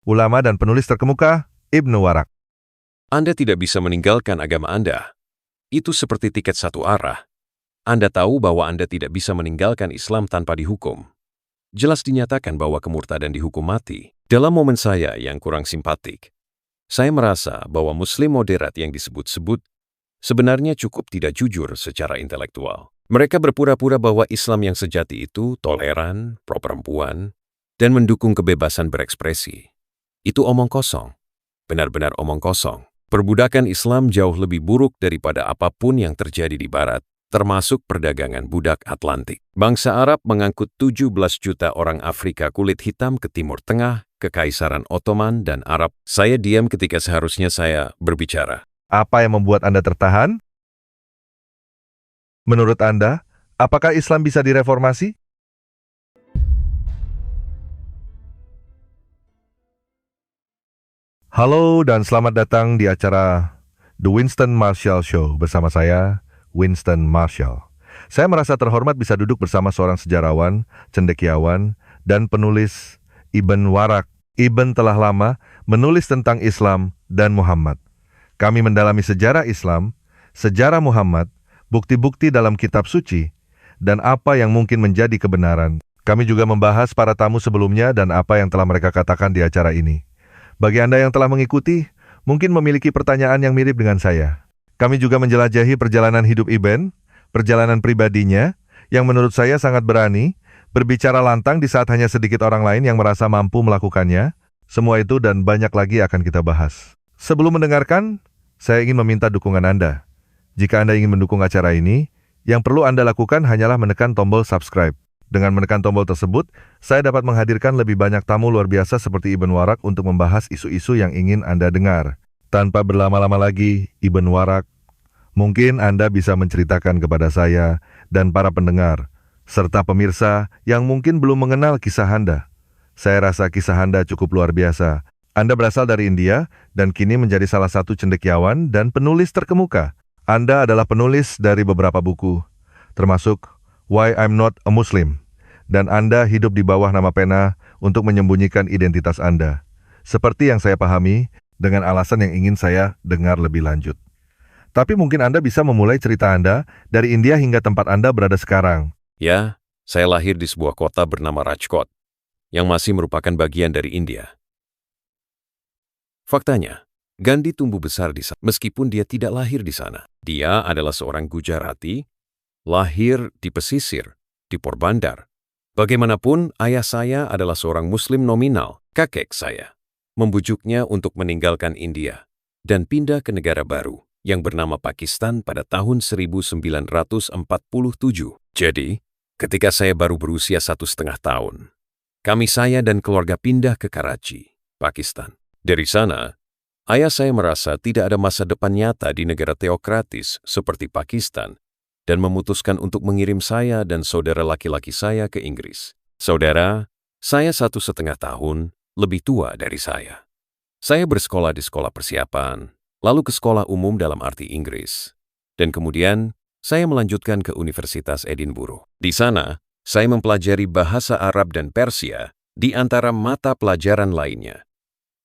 ulama dan penulis terkemuka, Ibnu Waraq. Anda tidak bisa meninggalkan agama Anda. Itu seperti tiket satu arah. Anda tahu bahwa Anda tidak bisa meninggalkan Islam tanpa dihukum. Jelas dinyatakan bahwa kemurtadan dihukum mati. Dalam momen saya yang kurang simpatik, saya merasa bahwa Muslim moderat yang disebut-sebut sebenarnya cukup tidak jujur secara intelektual. Mereka berpura-pura bahwa Islam yang sejati itu toleran, pro-perempuan, dan mendukung kebebasan berekspresi. Itu omong kosong. Benar-benar omong kosong. Perbudakan Islam jauh lebih buruk daripada apapun yang terjadi di Barat, termasuk perdagangan budak Atlantik. Bangsa Arab mengangkut 17 juta orang Afrika kulit hitam ke Timur Tengah, Kekaisaran Ottoman dan Arab. Saya diam ketika seharusnya saya berbicara. Apa yang membuat Anda tertahan? Menurut Anda, apakah Islam bisa direformasi? Halo dan selamat datang di acara The Winston Marshall Show bersama saya, Winston Marshall. Saya merasa terhormat bisa duduk bersama seorang sejarawan, cendekiawan, dan penulis Ibn Waraq. Ibn telah lama menulis tentang Islam dan Muhammad. Kami mendalami sejarah Islam, sejarah Muhammad, bukti-bukti dalam kitab suci, dan apa yang mungkin menjadi kebenaran. Kami juga membahas para tamu sebelumnya dan apa yang telah mereka katakan di acara ini. Bagi Anda yang telah mengikuti, mungkin memiliki pertanyaan yang mirip dengan saya. Kami juga menjelajahi perjalanan hidup Ibn, perjalanan pribadinya, yang menurut saya sangat berani, berbicara lantang di saat hanya sedikit orang lain yang merasa mampu melakukannya. Semua itu dan banyak lagi akan kita bahas. Sebelum mendengarkan, saya ingin meminta dukungan Anda. Jika Anda ingin mendukung acara ini, yang perlu Anda lakukan hanyalah menekan tombol subscribe. Dengan menekan tombol tersebut, saya dapat menghadirkan lebih banyak tamu luar biasa seperti Ibn Waraq untuk membahas isu-isu yang ingin Anda dengar. Tanpa berlama-lama lagi, Ibn Waraq, mungkin Anda bisa menceritakan kepada saya dan para pendengar, serta pemirsa yang mungkin belum mengenal kisah Anda. Saya rasa kisah Anda cukup luar biasa. Anda berasal dari India dan kini menjadi salah satu cendekiawan dan penulis terkemuka. Anda adalah penulis dari beberapa buku, termasuk Why I'm Not a Muslim, dan Anda hidup di bawah nama pena untuk menyembunyikan identitas Anda. Seperti yang saya pahami, dengan alasan yang ingin saya dengar lebih lanjut. Tapi mungkin Anda bisa memulai cerita Anda dari India hingga tempat Anda berada sekarang. Ya, saya lahir di sebuah kota bernama Rajkot, yang masih merupakan bagian dari India. Faktanya, Gandhi tumbuh besar di sana, meskipun dia tidak lahir di sana. Dia adalah seorang Gujarati, lahir di pesisir, di Porbandar. Bagaimanapun, ayah saya adalah seorang Muslim nominal. Kakek saya membujuknya untuk meninggalkan India dan pindah ke negara baru yang bernama Pakistan pada tahun 1947. Jadi, ketika saya baru berusia 1,5 tahun, saya dan keluarga pindah ke Karachi, Pakistan. Dari sana, ayah saya merasa tidak ada masa depan nyata di negara teokratis seperti Pakistan dan memutuskan untuk mengirim saya dan saudara laki-laki saya ke Inggris. Saudara, saya 1,5 tahun lebih tua dari saya. Saya bersekolah di sekolah persiapan, lalu ke sekolah umum dalam arti Inggris, dan kemudian saya melanjutkan ke Universitas Edinburgh. Di sana, saya mempelajari bahasa Arab dan Persia di antara mata pelajaran lainnya.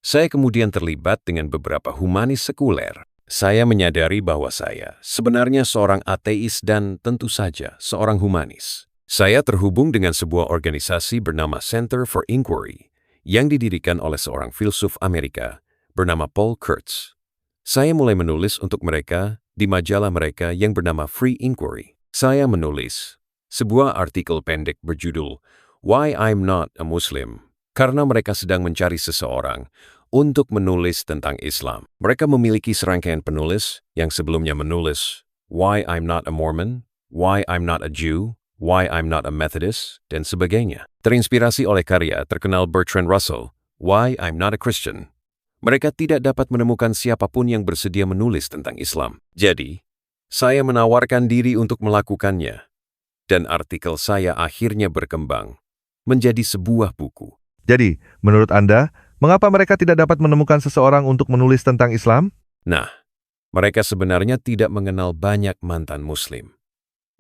Saya kemudian terlibat dengan beberapa humanis sekuler. Saya menyadari bahwa saya sebenarnya seorang ateis dan tentu saja seorang humanis. Saya terhubung dengan sebuah organisasi bernama Center for Inquiry yang didirikan oleh seorang filsuf Amerika bernama Paul Kurtz. Saya mulai menulis untuk mereka di majalah mereka yang bernama Free Inquiry. Saya menulis sebuah artikel pendek berjudul Why I'm Not a Muslim karena mereka sedang mencari seseorang untuk menulis tentang Islam. Mereka memiliki serangkaian penulis yang sebelumnya menulis Why I'm Not a Mormon, Why I'm Not a Jew, Why I'm Not a Methodist, dan sebagainya. Terinspirasi oleh karya terkenal Bertrand Russell, Why I'm Not a Christian. Mereka tidak dapat menemukan siapapun yang bersedia menulis tentang Islam. Jadi, saya menawarkan diri untuk melakukannya. Dan artikel saya akhirnya berkembang menjadi sebuah buku. Jadi, menurut Anda, mengapa mereka tidak dapat menemukan seseorang untuk menulis tentang Islam? Nah, mereka sebenarnya tidak mengenal banyak mantan Muslim.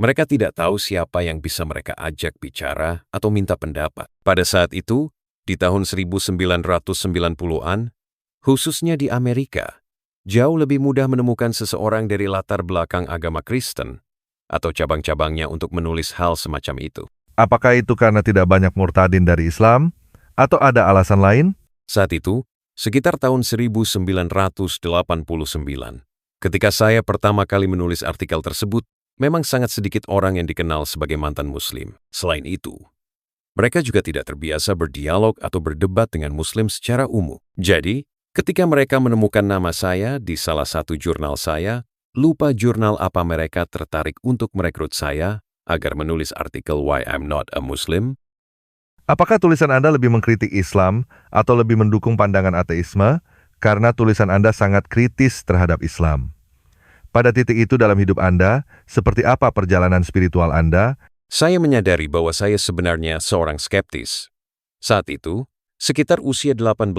Mereka tidak tahu siapa yang bisa mereka ajak bicara atau minta pendapat. Pada saat itu, di tahun 1990-an, khususnya di Amerika, jauh lebih mudah menemukan seseorang dari latar belakang agama Kristen atau cabang-cabangnya untuk menulis hal semacam itu. Apakah itu karena tidak banyak murtadin dari Islam, atau ada alasan lain? Saat itu, sekitar tahun 1989, ketika saya pertama kali menulis artikel tersebut, memang sangat sedikit orang yang dikenal sebagai mantan Muslim. Selain itu, mereka juga tidak terbiasa berdialog atau berdebat dengan Muslim secara umum. Jadi, ketika mereka menemukan nama saya di salah satu jurnal saya, lupa jurnal apa mereka tertarik untuk merekrut saya agar menulis artikel Why I'm Not a Muslim. Apakah tulisan Anda lebih mengkritik Islam atau lebih mendukung pandangan ateisme karena tulisan Anda sangat kritis terhadap Islam? Pada titik itu dalam hidup Anda, seperti apa perjalanan spiritual Anda? Saya menyadari bahwa saya sebenarnya seorang skeptis. Saat itu, sekitar usia 18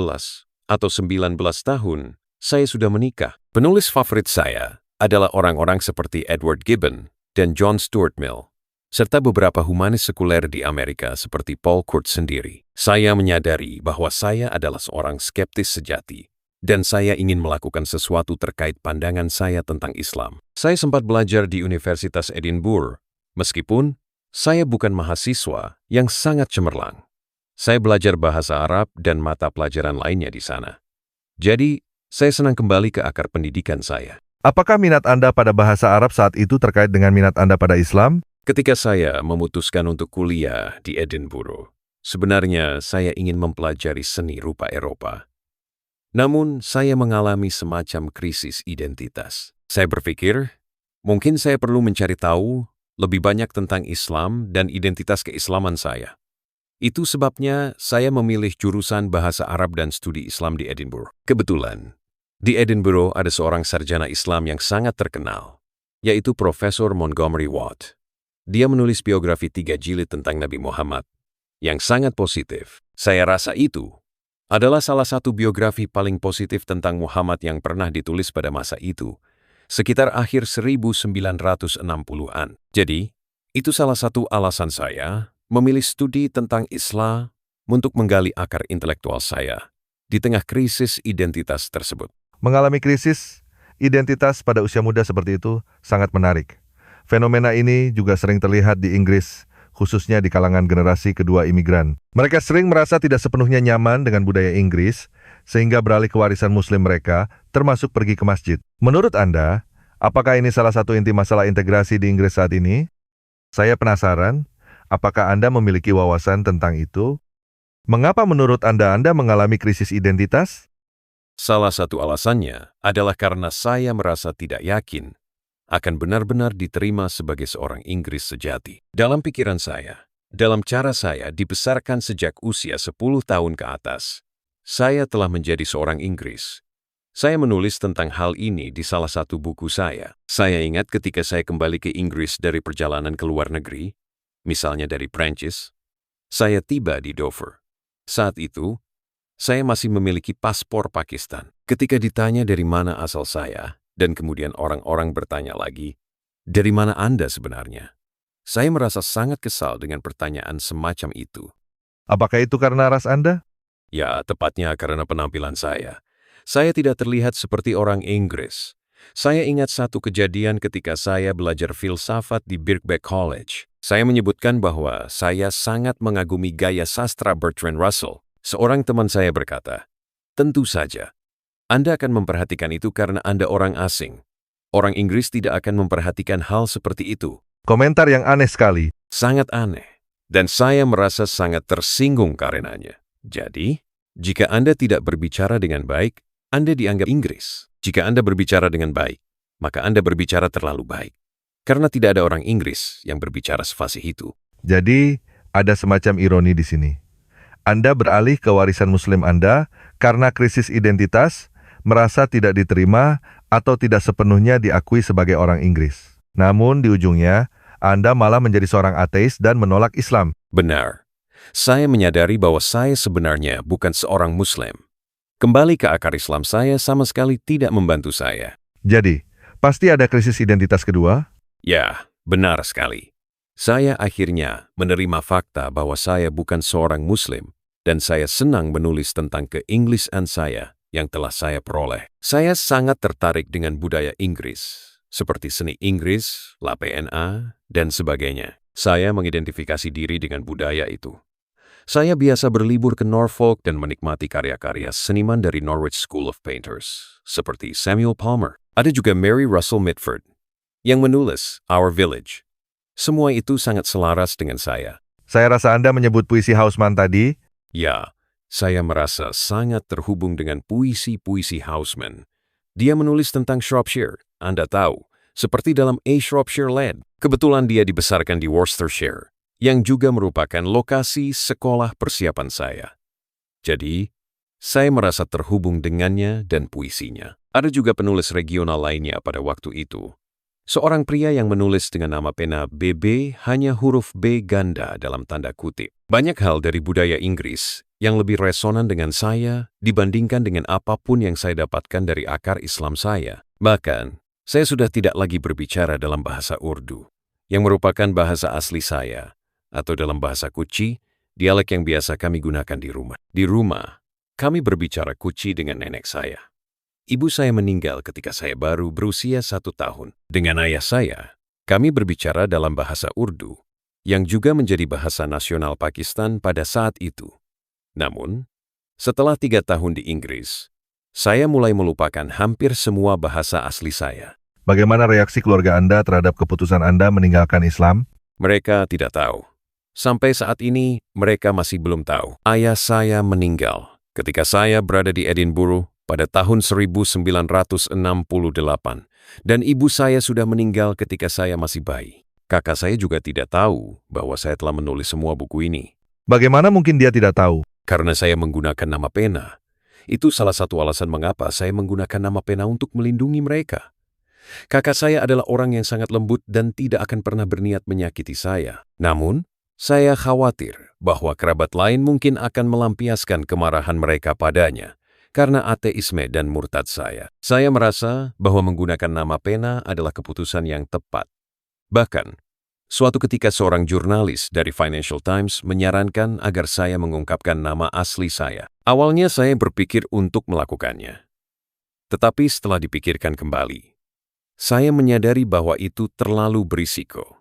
atau 19 tahun, saya sudah menikah. Penulis favorit saya adalah orang-orang seperti Edward Gibbon dan John Stuart Mill, serta beberapa humanis sekuler di Amerika seperti Paul Kurt sendiri. Saya menyadari bahwa saya adalah seorang skeptis sejati, dan saya ingin melakukan sesuatu terkait pandangan saya tentang Islam. Saya sempat belajar di Universitas Edinburgh, meskipun saya bukan mahasiswa yang sangat cemerlang. Saya belajar bahasa Arab dan mata pelajaran lainnya di sana. Jadi, saya senang kembali ke akar pendidikan saya. Apakah minat Anda pada bahasa Arab saat itu terkait dengan minat Anda pada Islam? Ketika saya memutuskan untuk kuliah di Edinburgh, sebenarnya saya ingin mempelajari seni rupa Eropa. Namun, saya mengalami semacam krisis identitas. Saya berpikir, mungkin saya perlu mencari tahu lebih banyak tentang Islam dan identitas keislaman saya. Itu sebabnya saya memilih jurusan Bahasa Arab dan Studi Islam di Edinburgh. Kebetulan, di Edinburgh ada seorang sarjana Islam yang sangat terkenal, yaitu Profesor Montgomery Watt. Dia menulis biografi 3 jilid tentang Nabi Muhammad, yang sangat positif. Saya rasa itu adalah salah satu biografi paling positif tentang Muhammad yang pernah ditulis pada masa itu, sekitar akhir 1960-an. Jadi, itu salah satu alasan saya memilih studi tentang Islam untuk menggali akar intelektual saya di tengah krisis identitas tersebut. Mengalami krisis identitas pada usia muda seperti itu sangat menarik. Fenomena ini juga sering terlihat di Inggris, khususnya di kalangan generasi kedua imigran. Mereka sering merasa tidak sepenuhnya nyaman dengan budaya Inggris, sehingga beralih ke warisan Muslim mereka, termasuk pergi ke masjid. Menurut Anda, apakah ini salah satu inti masalah integrasi di Inggris saat ini? Saya penasaran, apakah Anda memiliki wawasan tentang itu? Mengapa menurut Anda mengalami krisis identitas? Salah satu alasannya adalah karena saya merasa tidak yakin akan benar-benar diterima sebagai seorang Inggris sejati. Dalam pikiran saya, dalam cara saya dibesarkan sejak usia 10 tahun ke atas, saya telah menjadi seorang Inggris. Saya menulis tentang hal ini di salah satu buku saya. Saya ingat ketika saya kembali ke Inggris dari perjalanan ke luar negeri, misalnya dari Prancis, saya tiba di Dover. Saat itu, saya masih memiliki paspor Pakistan. Ketika ditanya dari mana asal saya, dan kemudian orang-orang bertanya lagi, dari mana Anda sebenarnya? Saya merasa sangat kesal dengan pertanyaan semacam itu. Apakah itu karena ras Anda? Ya, tepatnya karena penampilan saya. Saya tidak terlihat seperti orang Inggris. Saya ingat satu kejadian ketika saya belajar filsafat di Birkbeck College. Saya menyebutkan bahwa saya sangat mengagumi gaya sastra Bertrand Russell. Seorang teman saya berkata, "Tentu saja, Anda akan memperhatikan itu karena Anda orang asing. Orang Inggris tidak akan memperhatikan hal seperti itu." Komentar yang aneh sekali. Sangat aneh. Dan saya merasa sangat tersinggung karenanya. Jadi, jika Anda tidak berbicara dengan baik, Anda dianggap Inggris. Jika Anda berbicara dengan baik, maka Anda berbicara terlalu baik. Karena tidak ada orang Inggris yang berbicara sefasih itu. Jadi, ada semacam ironi di sini. Anda beralih ke warisan Muslim Anda karena krisis identitas, merasa tidak diterima atau tidak sepenuhnya diakui sebagai orang Inggris. Namun di ujungnya, Anda malah menjadi seorang ateis dan menolak Islam. Benar. Saya menyadari bahwa saya sebenarnya bukan seorang Muslim. Kembali ke akar Islam saya sama sekali tidak membantu saya. Jadi, pasti ada krisis identitas kedua? Ya, benar sekali. Saya akhirnya menerima fakta bahwa saya bukan seorang Muslim dan saya senang menulis tentang ke-Inggrisan saya yang telah saya peroleh. Saya sangat tertarik dengan budaya Inggris, seperti seni Inggris, La PNA, dan sebagainya. Saya mengidentifikasi diri dengan budaya itu. Saya biasa berlibur ke Norfolk dan menikmati karya-karya seniman dari Norwich School of Painters, seperti Samuel Palmer. Ada juga Mary Russell Mitford, yang menulis Our Village. Semua itu sangat selaras dengan saya. Saya rasa Anda menyebut puisi Hausman tadi. Ya, saya merasa sangat terhubung dengan puisi-puisi Hausman. Dia menulis tentang Shropshire, Anda tahu, seperti dalam A Shropshire Lad. Kebetulan dia dibesarkan di Worcestershire, yang juga merupakan lokasi sekolah persiapan saya. Jadi, saya merasa terhubung dengannya dan puisinya. Ada juga penulis regional lainnya pada waktu itu. Seorang pria yang menulis dengan nama pena BB hanya huruf B ganda dalam tanda kutip. Banyak hal dari budaya Inggris yang lebih resonan dengan saya dibandingkan dengan apapun yang saya dapatkan dari akar Islam saya. Bahkan, saya sudah tidak lagi berbicara dalam bahasa Urdu, yang merupakan bahasa asli saya, atau dalam bahasa Kuci, dialek yang biasa kami gunakan di rumah. Di rumah, kami berbicara Kuci dengan nenek saya. Ibu saya meninggal ketika saya baru berusia 1 tahun. Dengan ayah saya, kami berbicara dalam bahasa Urdu, yang juga menjadi bahasa nasional Pakistan pada saat itu. Namun, setelah 3 tahun di Inggris, saya mulai melupakan hampir semua bahasa asli saya. Bagaimana reaksi keluarga Anda terhadap keputusan Anda meninggalkan Islam? Mereka tidak tahu. Sampai saat ini, mereka masih belum tahu. Ayah saya meninggal ketika saya berada di Edinburgh pada tahun 1968, dan ibu saya sudah meninggal ketika saya masih bayi. Kakak saya juga tidak tahu bahwa saya telah menulis semua buku ini. Bagaimana mungkin dia tidak tahu? Karena saya menggunakan nama pena. Itu salah satu alasan mengapa saya menggunakan nama pena untuk melindungi mereka. Kakak saya adalah orang yang sangat lembut dan tidak akan pernah berniat menyakiti saya. Namun, saya khawatir bahwa kerabat lain mungkin akan melampiaskan kemarahan mereka padanya karena ateisme dan murtad saya. Saya merasa bahwa menggunakan nama pena adalah keputusan yang tepat. Bahkan, suatu ketika seorang jurnalis dari Financial Times menyarankan agar saya mengungkapkan nama asli saya. Awalnya saya berpikir untuk melakukannya. Tetapi setelah dipikirkan kembali, saya menyadari bahwa itu terlalu berisiko.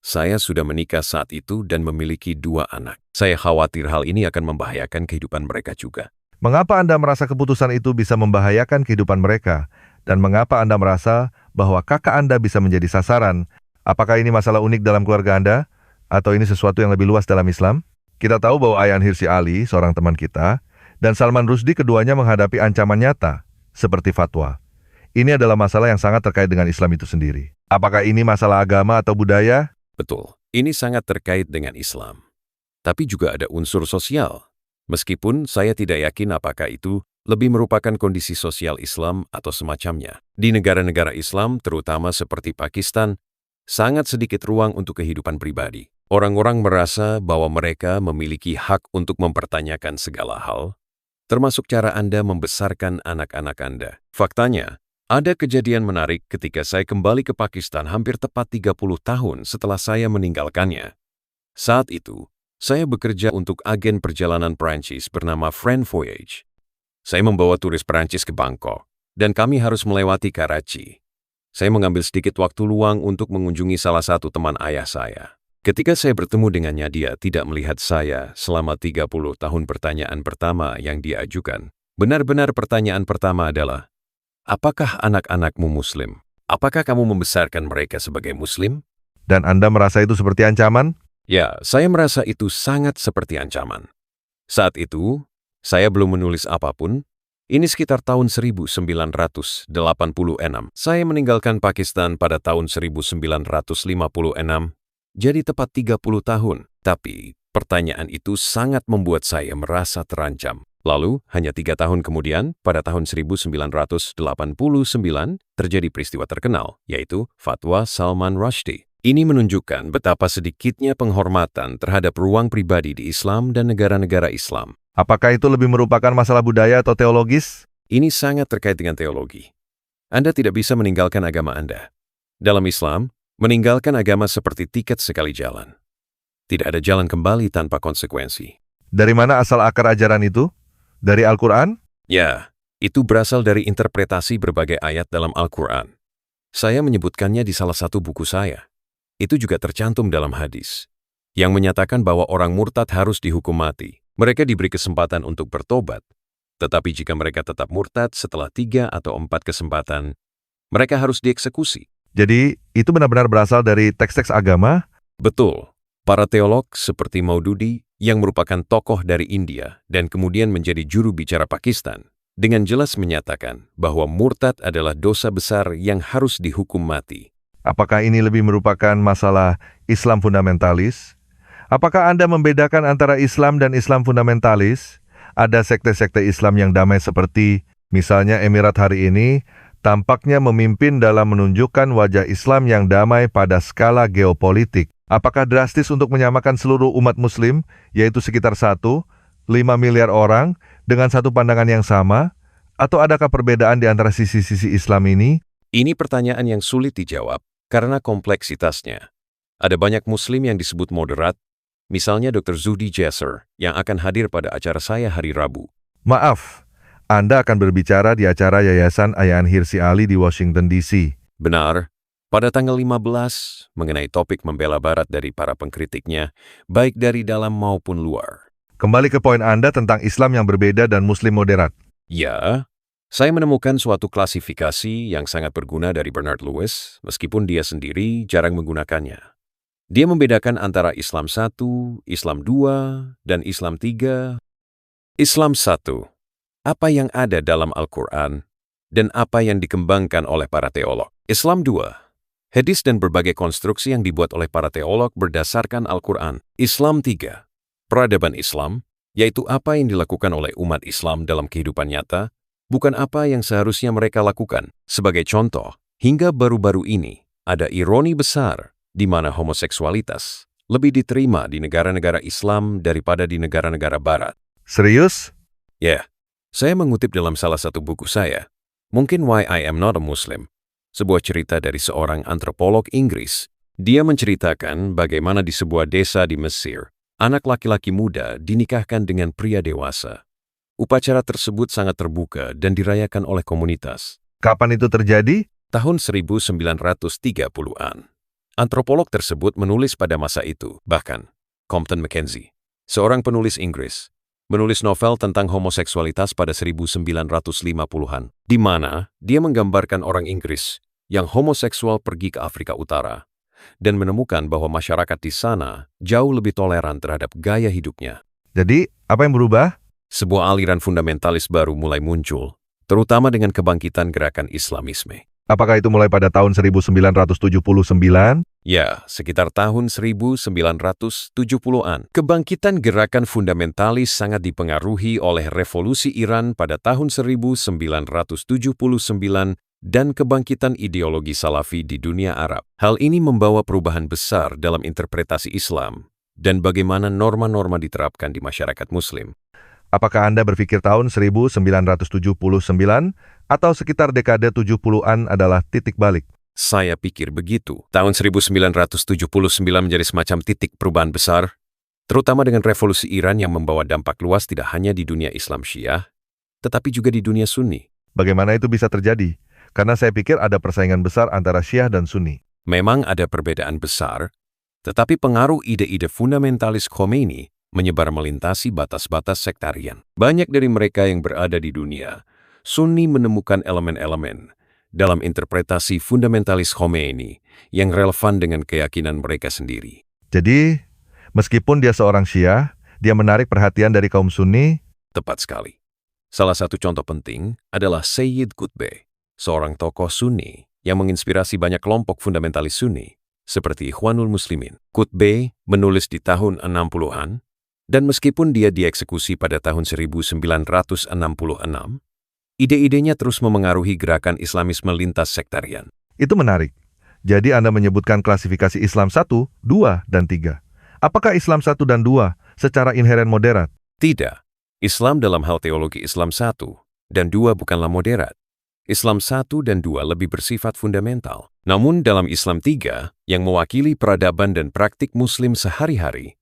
Saya sudah menikah saat itu dan memiliki 2 anak. Saya khawatir hal ini akan membahayakan kehidupan mereka juga. Mengapa Anda merasa keputusan itu bisa membahayakan kehidupan mereka? Dan mengapa Anda merasa bahwa kakak Anda bisa menjadi sasaran? Apakah ini masalah unik dalam keluarga Anda? Atau ini sesuatu yang lebih luas dalam Islam? Kita tahu bahwa Ayaan Hirsi Ali, seorang teman kita, dan Salman Rushdie keduanya menghadapi ancaman nyata, seperti fatwa. Ini adalah masalah yang sangat terkait dengan Islam itu sendiri. Apakah ini masalah agama atau budaya? Betul, ini sangat terkait dengan Islam. Tapi juga ada unsur sosial. Meskipun saya tidak yakin apakah itu lebih merupakan kondisi sosial Islam atau semacamnya. Di negara-negara Islam, terutama seperti Pakistan, sangat sedikit ruang untuk kehidupan pribadi. Orang-orang merasa bahwa mereka memiliki hak untuk mempertanyakan segala hal, termasuk cara Anda membesarkan anak-anak Anda. Faktanya, ada kejadian menarik ketika saya kembali ke Pakistan hampir tepat 30 tahun setelah saya meninggalkannya. Saat itu, saya bekerja untuk agen perjalanan Perancis bernama Friend Voyage. Saya membawa turis Perancis ke Bangkok, dan kami harus melewati Karachi. Saya mengambil sedikit waktu luang untuk mengunjungi salah satu teman ayah saya. Ketika saya bertemu dengannya, dia tidak melihat saya selama 30 tahun. Pertanyaan pertama yang dia ajukan, benar-benar pertanyaan pertama adalah, apakah anak-anakmu Muslim? Apakah kamu membesarkan mereka sebagai Muslim? Dan Anda merasa itu seperti ancaman? Ya, saya merasa itu sangat seperti ancaman. Saat itu, saya belum menulis apapun. Ini sekitar tahun 1986. Saya meninggalkan Pakistan pada tahun 1956, jadi tepat 30 tahun. Tapi, pertanyaan itu sangat membuat saya merasa terancam. Lalu, hanya 3 tahun kemudian, pada tahun 1989, terjadi peristiwa terkenal, yaitu Fatwa Salman Rushdie. Ini menunjukkan betapa sedikitnya penghormatan terhadap ruang pribadi di Islam dan negara-negara Islam. Apakah itu lebih merupakan masalah budaya atau teologis? Ini sangat terkait dengan teologi. Anda tidak bisa meninggalkan agama Anda. Dalam Islam, meninggalkan agama seperti tiket sekali jalan. Tidak ada jalan kembali tanpa konsekuensi. Dari mana asal akar ajaran itu? Dari Al-Quran? Ya, itu berasal dari interpretasi berbagai ayat dalam Al-Quran. Saya menyebutkannya di salah satu buku saya. Itu juga tercantum dalam hadis, yang menyatakan bahwa orang murtad harus dihukum mati. Mereka diberi kesempatan untuk bertobat, tetapi jika mereka tetap murtad setelah 3 atau 4 kesempatan, mereka harus dieksekusi. Jadi, itu benar-benar berasal dari teks-teks agama? Betul. Para teolog seperti Maududi, yang merupakan tokoh dari India dan kemudian menjadi juru bicara Pakistan, dengan jelas menyatakan bahwa murtad adalah dosa besar yang harus dihukum mati. Apakah ini lebih merupakan masalah Islam fundamentalis? Apakah Anda membedakan antara Islam dan Islam fundamentalis? Ada sekte-sekte Islam yang damai seperti, misalnya Emirat hari ini, tampaknya memimpin dalam menunjukkan wajah Islam yang damai pada skala geopolitik. Apakah drastis untuk menyamakan seluruh umat Muslim, yaitu sekitar 5 miliar orang, dengan satu pandangan yang sama? Atau adakah perbedaan di antara sisi-sisi Islam ini? Ini pertanyaan yang sulit dijawab karena kompleksitasnya. Ada banyak Muslim yang disebut moderat, misalnya Dr. Zuhdi Jasser, yang akan hadir pada acara saya hari Rabu. Maaf, Anda akan berbicara di acara Yayasan Ayaan Hirsi Ali di Washington, D.C. Benar, pada tanggal 15 mengenai topik membela Barat dari para pengkritiknya, baik dari dalam maupun luar. Kembali ke poin Anda tentang Islam yang berbeda dan Muslim moderat. Ya, saya menemukan suatu klasifikasi yang sangat berguna dari Bernard Lewis, meskipun dia sendiri jarang menggunakannya. Dia membedakan antara Islam 1, Islam 2, dan Islam 3. Islam 1, apa yang ada dalam Al-Quran, dan apa yang dikembangkan oleh para teolog. Islam 2, hadis dan berbagai konstruksi yang dibuat oleh para teolog berdasarkan Al-Quran. Islam 3, peradaban Islam, yaitu apa yang dilakukan oleh umat Islam dalam kehidupan nyata, bukan apa yang seharusnya mereka lakukan. Sebagai contoh, hingga baru-baru ini, ada ironi besar di mana homoseksualitas lebih diterima di negara-negara Islam daripada di negara-negara Barat. Serius? Ya, saya mengutip dalam salah satu buku saya, mungkin Why I Am Not a Muslim, sebuah cerita dari seorang antropolog Inggris. Dia menceritakan bagaimana di sebuah desa di Mesir, anak laki-laki muda dinikahkan dengan pria dewasa. Upacara tersebut sangat terbuka dan dirayakan oleh komunitas. Kapan itu terjadi? Tahun 1930-an. Antropolog tersebut menulis pada masa itu, bahkan Compton Mackenzie, seorang penulis Inggris, menulis novel tentang homoseksualitas pada 1950-an, di mana dia menggambarkan orang Inggris yang homoseksual pergi ke Afrika Utara dan menemukan bahwa masyarakat di sana jauh lebih toleran terhadap gaya hidupnya. Jadi, apa yang berubah? Sebuah aliran fundamentalis baru mulai muncul, terutama dengan kebangkitan gerakan Islamisme. Apakah itu mulai pada tahun 1979? Ya, sekitar tahun 1970-an. Kebangkitan gerakan fundamentalis sangat dipengaruhi oleh revolusi Iran pada tahun 1979 dan kebangkitan ideologi Salafi di dunia Arab. Hal ini membawa perubahan besar dalam interpretasi Islam dan bagaimana norma-norma diterapkan di masyarakat Muslim. Apakah Anda berpikir tahun 1979 atau sekitar dekade 70-an adalah titik balik? Saya pikir begitu. Tahun 1979 menjadi semacam titik perubahan besar, terutama dengan revolusi Iran yang membawa dampak luas tidak hanya di dunia Islam Syiah, tetapi juga di dunia Sunni. Bagaimana itu bisa terjadi? Karena saya pikir ada persaingan besar antara Syiah dan Sunni. Memang ada perbedaan besar, tetapi pengaruh ide-ide fundamentalis Khomeini menyebar melintasi batas-batas sektarian. Banyak dari mereka yang berada di dunia Sunni menemukan elemen-elemen dalam interpretasi fundamentalis Khomeini yang relevan dengan keyakinan mereka sendiri. Jadi, meskipun dia seorang Syiah, dia menarik perhatian dari kaum Sunni. Tepat sekali. Salah satu contoh penting adalah Sayyid Qutb, seorang tokoh Sunni yang menginspirasi banyak kelompok fundamentalis Sunni, seperti Ikhwanul Muslimin. Qutb menulis di tahun 60-an, dan meskipun dia dieksekusi pada tahun 1966, ide-idenya terus memengaruhi gerakan Islamisme lintas sektarian. Itu menarik. Jadi Anda menyebutkan klasifikasi Islam 1, 2, dan 3. Apakah Islam 1 dan 2 secara inheren moderat? Tidak. Islam dalam hal teologi Islam 1 dan 2 bukanlah moderat. Islam 1 dan 2 lebih bersifat fundamental. Namun dalam Islam 3, yang mewakili peradaban dan praktik Muslim sehari-hari,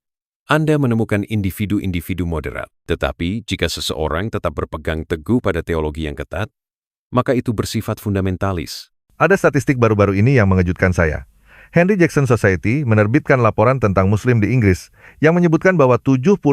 Anda menemukan individu-individu moderat. Tetapi jika seseorang tetap berpegang teguh pada teologi yang ketat, maka itu bersifat fundamentalis. Ada statistik baru-baru ini yang mengejutkan saya. Henry Jackson Society menerbitkan laporan tentang Muslim di Inggris yang menyebutkan bahwa 76%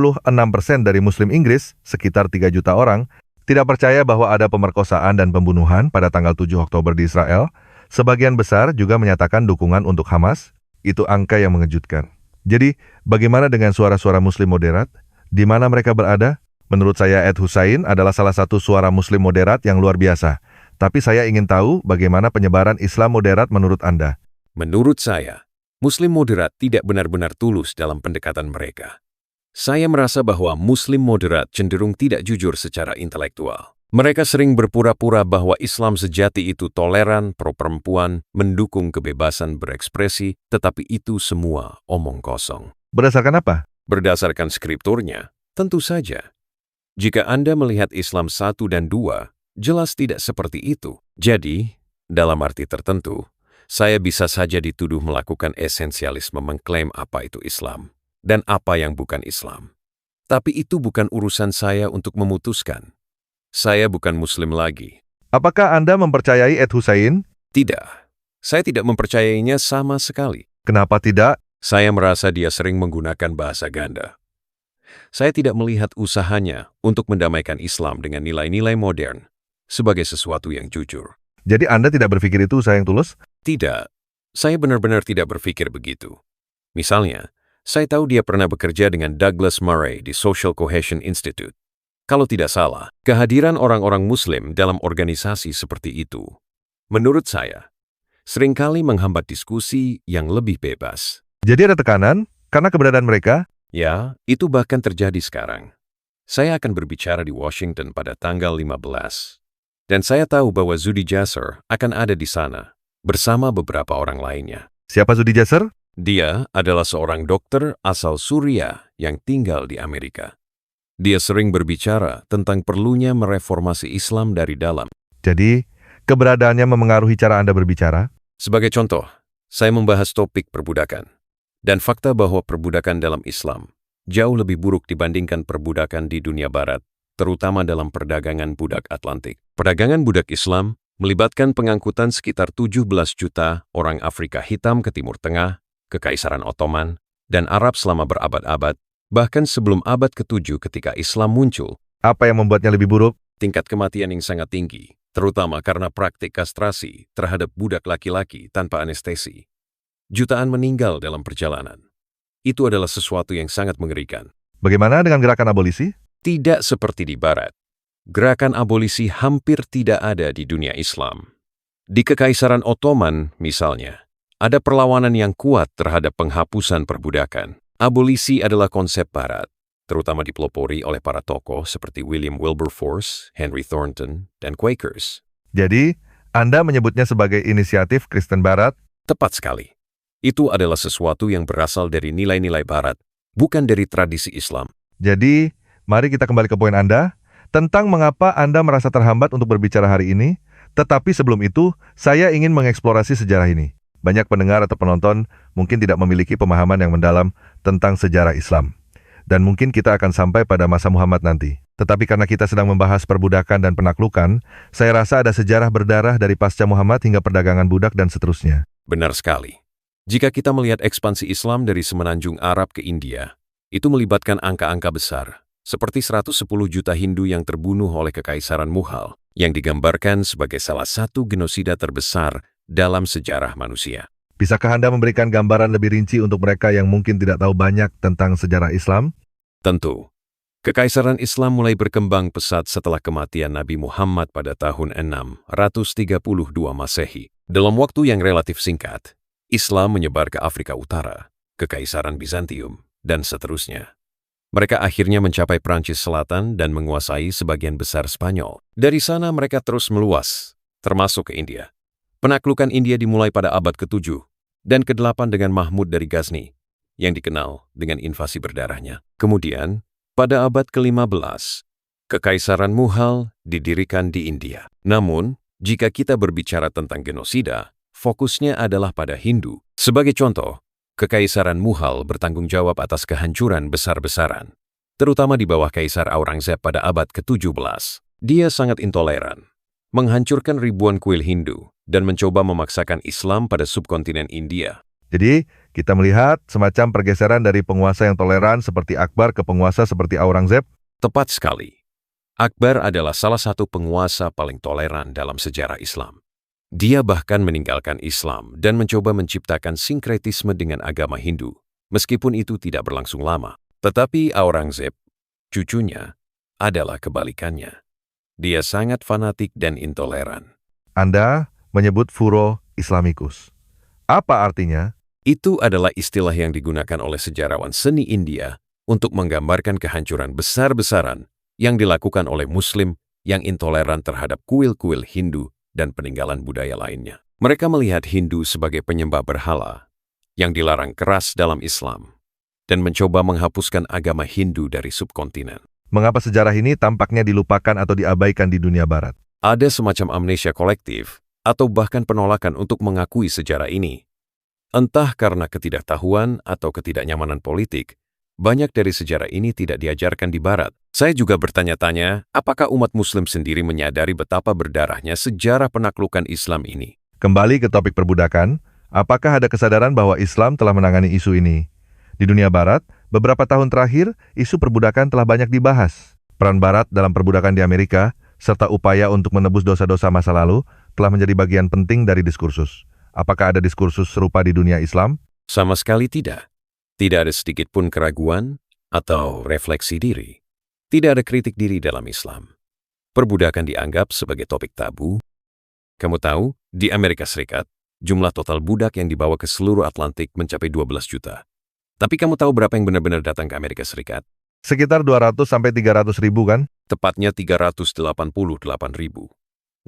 dari Muslim Inggris, sekitar 3 juta orang, tidak percaya bahwa ada pemerkosaan dan pembunuhan pada tanggal 7 Oktober di Israel. Sebagian besar juga menyatakan dukungan untuk Hamas. Itu angka yang mengejutkan. Jadi, bagaimana dengan suara-suara Muslim moderat? Di mana mereka berada? Menurut saya, Ed Husain adalah salah satu suara Muslim moderat yang luar biasa. Tapi saya ingin tahu bagaimana penyebaran Islam moderat menurut Anda. Menurut saya, Muslim moderat tidak benar-benar tulus dalam pendekatan mereka. Saya merasa bahwa Muslim moderat cenderung tidak jujur secara intelektual. Mereka sering berpura-pura bahwa Islam sejati itu toleran, pro-perempuan, mendukung kebebasan berekspresi, tetapi itu semua omong kosong. Berdasarkan apa? Berdasarkan skripturnya, tentu saja. Jika Anda melihat Islam 1 dan 2, jelas tidak seperti itu. Jadi, dalam arti tertentu, saya bisa saja dituduh melakukan esensialisme mengklaim apa itu Islam dan apa yang bukan Islam. Tapi itu bukan urusan saya untuk memutuskan. Saya bukan Muslim lagi. Apakah Anda mempercayai Ed Husain? Tidak. Saya tidak mempercayainya sama sekali. Kenapa tidak? Saya merasa dia sering menggunakan bahasa ganda. Saya tidak melihat usahanya untuk mendamaikan Islam dengan nilai-nilai modern sebagai sesuatu yang jujur. Jadi Anda tidak berpikir itu usaha yang tulus? Tidak, saya benar-benar tidak berpikir begitu. Misalnya, saya tahu dia pernah bekerja dengan Douglas Murray di Social Cohesion Institute. Kalau tidak salah, kehadiran orang-orang Muslim dalam organisasi seperti itu, menurut saya, seringkali menghambat diskusi yang lebih bebas. Jadi ada tekanan karena keberadaan mereka? Ya, itu bahkan terjadi sekarang. Saya akan berbicara di Washington pada tanggal 15. Dan saya tahu bahwa Zuhdi Jasser akan ada di sana, bersama beberapa orang lainnya. Siapa Zuhdi Jasser? Dia adalah seorang dokter asal Suriah yang tinggal di Amerika. Dia sering berbicara tentang perlunya mereformasi Islam dari dalam. Jadi, keberadaannya memengaruhi cara Anda berbicara? Sebagai contoh, saya membahas topik perbudakan dan fakta bahwa perbudakan dalam Islam jauh lebih buruk dibandingkan perbudakan di dunia barat, terutama dalam perdagangan budak Atlantik. Perdagangan budak Islam melibatkan pengangkutan sekitar 17 juta orang Afrika hitam ke Timur Tengah, ke Kekaisaran Ottoman, dan Arab selama berabad-abad, bahkan sebelum abad ke-7 ketika Islam muncul. Apa yang membuatnya lebih buruk? Tingkat kematian yang sangat tinggi, terutama karena praktik kastrasi terhadap budak laki-laki tanpa anestesi. Jutaan meninggal dalam perjalanan. Itu adalah sesuatu yang sangat mengerikan. Bagaimana dengan gerakan abolisi? Tidak seperti di Barat. Gerakan abolisi hampir tidak ada di dunia Islam. Di Kekaisaran Ottoman, misalnya, ada perlawanan yang kuat terhadap penghapusan perbudakan. Abolisi adalah konsep Barat, terutama dipelopori oleh para tokoh seperti William Wilberforce, Henry Thornton, dan Quakers. Jadi, Anda menyebutnya sebagai inisiatif Kristen Barat? Tepat sekali. Itu adalah sesuatu yang berasal dari nilai-nilai Barat, bukan dari tradisi Islam. Jadi, mari kita kembali ke poin Anda tentang mengapa Anda merasa terhambat untuk berbicara hari ini. Tetapi sebelum itu, saya ingin mengeksplorasi sejarah ini. Banyak pendengar atau penonton mungkin tidak memiliki pemahaman yang mendalam tentang sejarah Islam. Dan mungkin kita akan sampai pada masa Muhammad nanti. Tetapi karena kita sedang membahas perbudakan dan penaklukan, saya rasa ada sejarah berdarah dari pasca Muhammad hingga perdagangan budak dan seterusnya. Benar sekali. Jika kita melihat ekspansi Islam dari semenanjung Arab ke India, itu melibatkan angka-angka besar, seperti 110 juta Hindu yang terbunuh oleh Kekaisaran Mughal, yang digambarkan sebagai salah satu genosida terbesar dalam sejarah manusia. Bisakah Anda memberikan gambaran lebih rinci untuk mereka yang mungkin tidak tahu banyak tentang sejarah Islam? Tentu. Kekaisaran Islam mulai berkembang pesat setelah kematian Nabi Muhammad pada tahun 632 Masehi. Dalam waktu yang relatif singkat, Islam menyebar ke Afrika Utara, Kekaisaran Bizantium, dan seterusnya. Mereka akhirnya mencapai Prancis Selatan dan menguasai sebagian besar Spanyol. Dari sana mereka terus meluas, termasuk ke India. Penaklukan India dimulai pada abad ke-7 dan ke-8 dengan Mahmud dari Ghazni, yang dikenal dengan invasi berdarahnya. Kemudian, pada abad ke-15, Kekaisaran Mughal didirikan di India. Namun, jika kita berbicara tentang genosida, fokusnya adalah pada Hindu. Sebagai contoh, Kekaisaran Mughal bertanggung jawab atas kehancuran besar-besaran, terutama di bawah Kaisar Aurangzeb pada abad ke-17. Dia sangat intoleran, menghancurkan ribuan kuil Hindu, dan mencoba memaksakan Islam pada subkontinen India. Jadi, kita melihat semacam pergeseran dari penguasa yang toleran seperti Akbar ke penguasa seperti Aurangzeb. Tepat sekali. Akbar adalah salah satu penguasa paling toleran dalam sejarah Islam. Dia bahkan meninggalkan Islam dan mencoba menciptakan sinkretisme dengan agama Hindu, meskipun itu tidak berlangsung lama. Tetapi Aurangzeb, cucunya, adalah kebalikannya. Dia sangat fanatik dan intoleran. Anda menyebut furor Islamicus. Apa artinya? Itu adalah istilah yang digunakan oleh sejarawan seni India untuk menggambarkan kehancuran besar-besaran yang dilakukan oleh Muslim yang intoleran terhadap kuil-kuil Hindu dan peninggalan budaya lainnya. Mereka melihat Hindu sebagai penyembah berhala yang dilarang keras dalam Islam dan mencoba menghapuskan agama Hindu dari subkontinen. Mengapa sejarah ini tampaknya dilupakan atau diabaikan di dunia barat? Ada semacam amnesia kolektif atau bahkan penolakan untuk mengakui sejarah ini. Entah karena ketidaktahuan atau ketidaknyamanan politik, banyak dari sejarah ini tidak diajarkan di barat. Saya juga bertanya-tanya, apakah umat Muslim sendiri menyadari betapa berdarahnya sejarah penaklukan Islam ini? Kembali ke topik perbudakan, apakah ada kesadaran bahwa Islam telah menangani isu ini? Di dunia barat, beberapa tahun terakhir, isu perbudakan telah banyak dibahas. Peran barat dalam perbudakan di Amerika, serta upaya untuk menebus dosa-dosa masa lalu, telah menjadi bagian penting dari diskursus. Apakah ada diskursus serupa di dunia Islam? Sama sekali tidak. Tidak ada sedikit pun keraguan atau refleksi diri. Tidak ada kritik diri dalam Islam. Perbudakan dianggap sebagai topik tabu. Kamu tahu, di Amerika Serikat, jumlah total budak yang dibawa ke seluruh Atlantik mencapai 12 juta. Tapi kamu tahu berapa yang benar-benar datang ke Amerika Serikat? Sekitar 200 sampai 300 ribu kan? Tepatnya 388 ribu.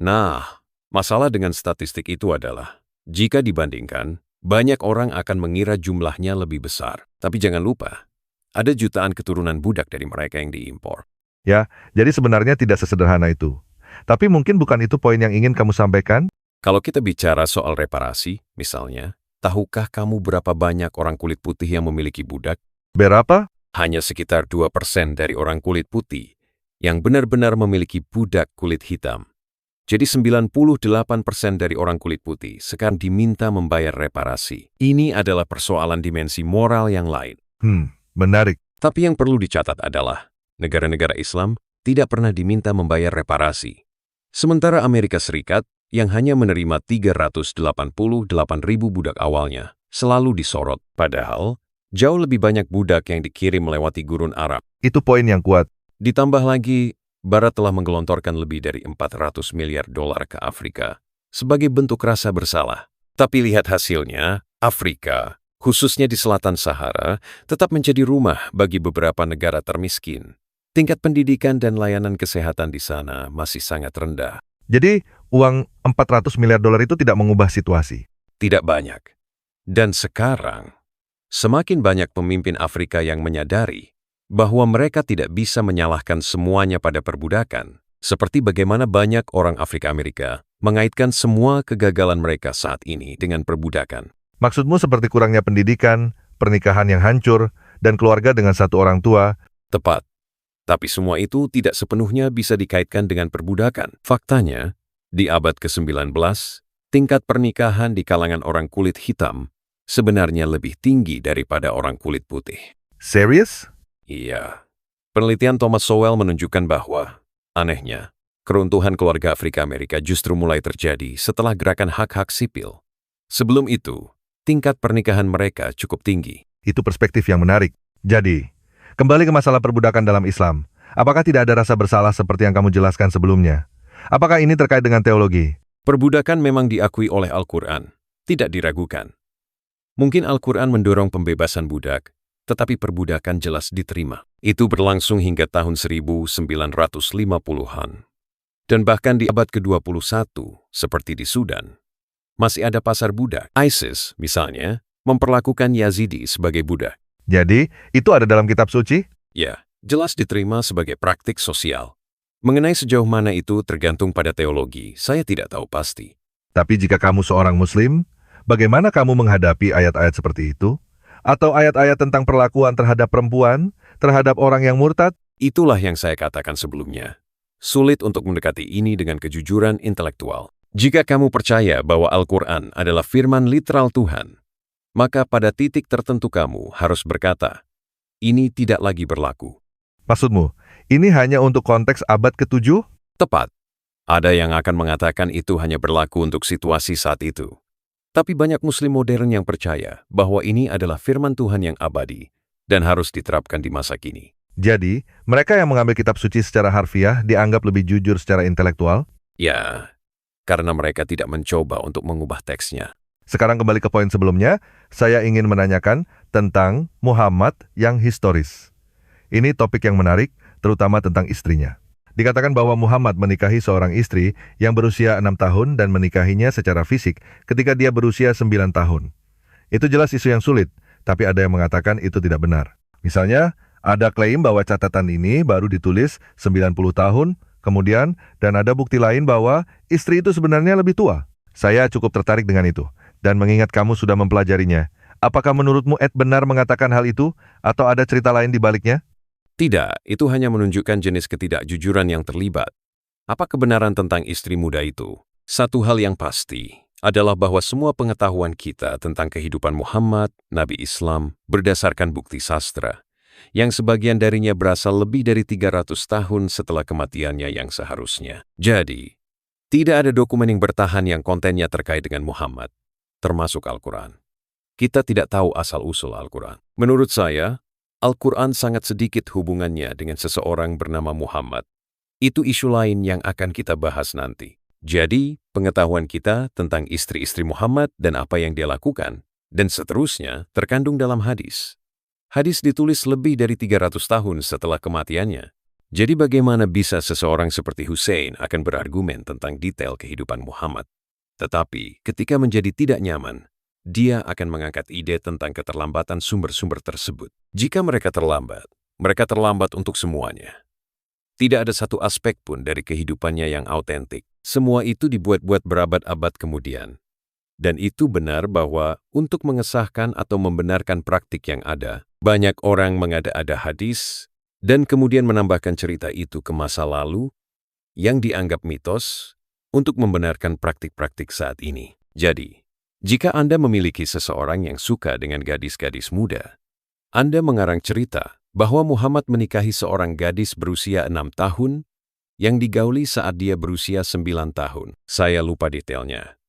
Nah, masalah dengan statistik itu adalah, jika dibandingkan, banyak orang akan mengira jumlahnya lebih besar. Tapi jangan lupa, ada jutaan keturunan budak dari mereka yang diimpor. Ya, jadi sebenarnya tidak sesederhana itu. Tapi mungkin bukan itu poin yang ingin kamu sampaikan? Kalau kita bicara soal reparasi, misalnya, tahukah kamu berapa banyak orang kulit putih yang memiliki budak? Berapa? Hanya sekitar 2% dari orang kulit putih yang benar-benar memiliki budak kulit hitam. Jadi 98% dari orang kulit putih sekarang diminta membayar reparasi. Ini adalah persoalan dimensi moral yang lain. Menarik. Tapi yang perlu dicatat adalah, negara-negara Islam tidak pernah diminta membayar reparasi. Sementara Amerika Serikat, yang hanya menerima 388 ribu budak awalnya, selalu disorot. Padahal, jauh lebih banyak budak yang dikirim melewati gurun Arab. Itu poin yang kuat. Ditambah lagi, Barat telah menggelontorkan lebih dari 400 miliar dolar ke Afrika sebagai bentuk rasa bersalah. Tapi lihat hasilnya, Afrika, khususnya di selatan Sahara, tetap menjadi rumah bagi beberapa negara termiskin. Tingkat pendidikan dan layanan kesehatan di sana masih sangat rendah. Jadi, uang 400 miliar dolar itu tidak mengubah situasi? Tidak banyak. Dan sekarang, semakin banyak pemimpin Afrika yang menyadari bahwa mereka tidak bisa menyalahkan semuanya pada perbudakan, seperti bagaimana banyak orang Afrika Amerika mengaitkan semua kegagalan mereka saat ini dengan perbudakan. Maksudmu seperti kurangnya pendidikan, pernikahan yang hancur, dan keluarga dengan satu orang tua? Tepat. Tapi semua itu tidak sepenuhnya bisa dikaitkan dengan perbudakan. Faktanya, di abad ke-19, tingkat pernikahan di kalangan orang kulit hitam sebenarnya lebih tinggi daripada orang kulit putih. Serius? Iya. Penelitian Thomas Sowell menunjukkan bahwa, anehnya, keruntuhan keluarga Afrika Amerika justru mulai terjadi setelah gerakan hak-hak sipil. Sebelum itu, tingkat pernikahan mereka cukup tinggi. Itu perspektif yang menarik. Jadi, kembali ke masalah perbudakan dalam Islam. Apakah tidak ada rasa bersalah seperti yang kamu jelaskan sebelumnya? Apakah ini terkait dengan teologi? Perbudakan memang diakui oleh Al-Quran, tidak diragukan. Mungkin Al-Quran mendorong pembebasan budak, tetapi perbudakan jelas diterima. Itu berlangsung hingga tahun 1950-an. Dan bahkan di abad ke-21, seperti di Sudan, masih ada pasar budak. ISIS, misalnya, memperlakukan Yazidi sebagai budak. Jadi, itu ada dalam kitab suci? Ya, jelas diterima sebagai praktik sosial. Mengenai sejauh mana itu tergantung pada teologi, saya tidak tahu pasti. Tapi jika kamu seorang Muslim, bagaimana kamu menghadapi ayat-ayat seperti itu? Atau ayat-ayat tentang perlakuan terhadap perempuan, terhadap orang yang murtad? Itulah yang saya katakan sebelumnya. Sulit untuk mendekati ini dengan kejujuran intelektual. Jika kamu percaya bahwa Al-Quran adalah firman literal Tuhan, maka pada titik tertentu kamu harus berkata, ini tidak lagi berlaku. Maksudmu, ini hanya untuk konteks abad ke-7? Tepat. Ada yang akan mengatakan itu hanya berlaku untuk situasi saat itu. Tapi banyak muslim modern yang percaya bahwa ini adalah firman Tuhan yang abadi dan harus diterapkan di masa kini. Jadi, mereka yang mengambil kitab suci secara harfiah dianggap lebih jujur secara intelektual? Ya, karena mereka tidak mencoba untuk mengubah teksnya. Sekarang kembali ke poin sebelumnya, saya ingin menanyakan tentang Muhammad yang historis. Ini topik yang menarik, terutama tentang istrinya. Dikatakan bahwa Muhammad menikahi seorang istri yang berusia 6 tahun dan menikahinya secara fisik ketika dia berusia 9 tahun. Itu jelas isu yang sulit, tapi ada yang mengatakan itu tidak benar. Misalnya, ada klaim bahwa catatan ini baru ditulis 90 tahun, kemudian, dan ada bukti lain bahwa istri itu sebenarnya lebih tua. Saya cukup tertarik dengan itu, dan mengingat kamu sudah mempelajarinya. Apakah menurutmu Ed benar mengatakan hal itu, atau ada cerita lain di baliknya? Tidak, itu hanya menunjukkan jenis ketidakjujuran yang terlibat. Apa kebenaran tentang istri muda itu? Satu hal yang pasti adalah bahwa semua pengetahuan kita tentang kehidupan Muhammad, Nabi Islam, berdasarkan bukti sastra, yang sebagian darinya berasal lebih dari 300 tahun setelah kematiannya yang seharusnya. Jadi, tidak ada dokumen yang bertahan yang kontennya terkait dengan Muhammad, termasuk Al-Quran. Kita tidak tahu asal-usul Al-Quran. Menurut saya, Al-Quran sangat sedikit hubungannya dengan seseorang bernama Muhammad. Itu isu lain yang akan kita bahas nanti. Jadi, pengetahuan kita tentang istri-istri Muhammad dan apa yang dia lakukan, dan seterusnya terkandung dalam hadis. Hadis ditulis lebih dari 300 tahun setelah kematiannya. Jadi bagaimana bisa seseorang seperti Hussein akan berargumen tentang detail kehidupan Muhammad? Tetapi ketika menjadi tidak nyaman, dia akan mengangkat ide tentang keterlambatan sumber-sumber tersebut. Jika mereka terlambat untuk semuanya. Tidak ada satu aspek pun dari kehidupannya yang autentik. Semua itu dibuat-buat berabad-abad kemudian. Dan itu benar bahwa untuk mengesahkan atau membenarkan praktik yang ada, banyak orang mengada-ada hadis dan kemudian menambahkan cerita itu ke masa lalu yang dianggap mitos untuk membenarkan praktik-praktik saat ini. Jadi, jika Anda memiliki seseorang yang suka dengan gadis-gadis muda, Anda mengarang cerita bahwa Muhammad menikahi seorang gadis berusia 6 tahun yang digauli saat dia berusia 9 tahun. Saya lupa detailnya.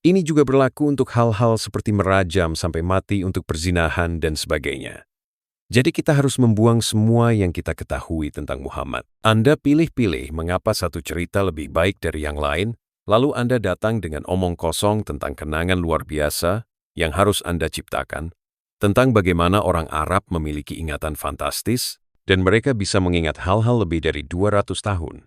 Ini juga berlaku untuk hal-hal seperti merajam sampai mati untuk perzinahan dan sebagainya. Jadi kita harus membuang semua yang kita ketahui tentang Muhammad. Anda pilih-pilih mengapa satu cerita lebih baik dari yang lain, lalu Anda datang dengan omong kosong tentang kenangan luar biasa yang harus Anda ciptakan, tentang bagaimana orang Arab memiliki ingatan fantastis, dan mereka bisa mengingat hal-hal lebih dari 200 tahun.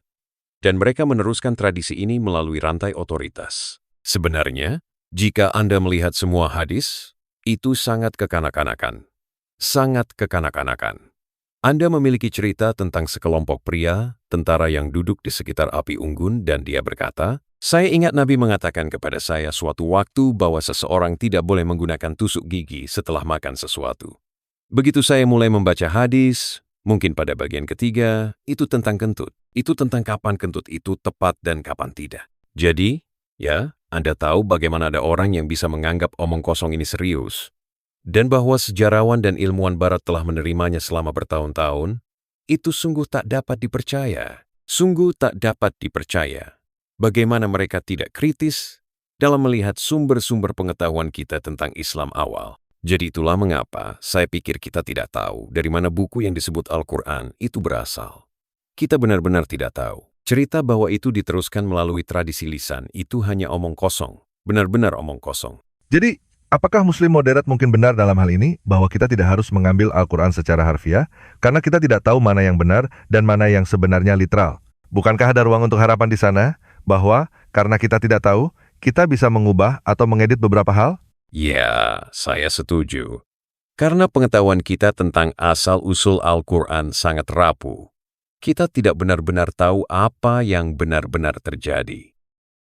Dan mereka meneruskan tradisi ini melalui rantai otoritas. Sebenarnya, jika Anda melihat semua hadis, itu sangat kekanak-kanakan. Sangat kekanak-kanakan. Anda memiliki cerita tentang sekelompok pria, tentara yang duduk di sekitar api unggun, dan dia berkata, "Saya ingat Nabi mengatakan kepada saya suatu waktu bahwa seseorang tidak boleh menggunakan tusuk gigi setelah makan sesuatu." Begitu saya mulai membaca hadis, mungkin pada bagian ketiga, itu tentang kentut. Itu tentang kapan kentut itu tepat dan kapan tidak. Jadi, ya, Anda tahu bagaimana ada orang yang bisa menganggap omong kosong ini serius. Dan bahwa sejarawan dan ilmuwan barat telah menerimanya selama bertahun-tahun, itu sungguh tak dapat dipercaya. Sungguh tak dapat dipercaya. Bagaimana mereka tidak kritis dalam melihat sumber-sumber pengetahuan kita tentang Islam awal. Jadi itulah mengapa saya pikir kita tidak tahu dari mana buku yang disebut Al-Quran itu berasal. Kita benar-benar tidak tahu. Cerita bahwa itu diteruskan melalui tradisi lisan itu hanya omong kosong. Benar-benar omong kosong. Jadi, apakah Muslim moderat mungkin benar dalam hal ini bahwa kita tidak harus mengambil Al-Quran secara harfiah karena kita tidak tahu mana yang benar dan mana yang sebenarnya literal? Bukankah ada ruang untuk harapan di sana bahwa karena kita tidak tahu, kita bisa mengubah atau mengedit beberapa hal? Ya, saya setuju. Karena pengetahuan kita tentang asal-usul Al-Quran sangat rapuh, kita tidak benar-benar tahu apa yang benar-benar terjadi.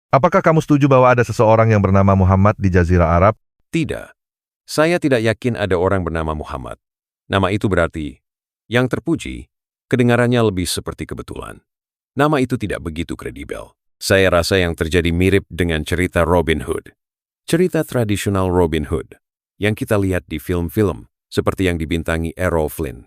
Apakah kamu setuju bahwa ada seseorang yang bernama Muhammad di Jazirah Arab? Tidak. Saya tidak yakin ada orang bernama Muhammad. Nama itu berarti, yang terpuji, kedengarannya lebih seperti kebetulan. Nama itu tidak begitu kredibel. Saya rasa yang terjadi mirip dengan cerita Robin Hood. Cerita tradisional Robin Hood, yang kita lihat di film-film, seperti yang dibintangi Errol Flynn.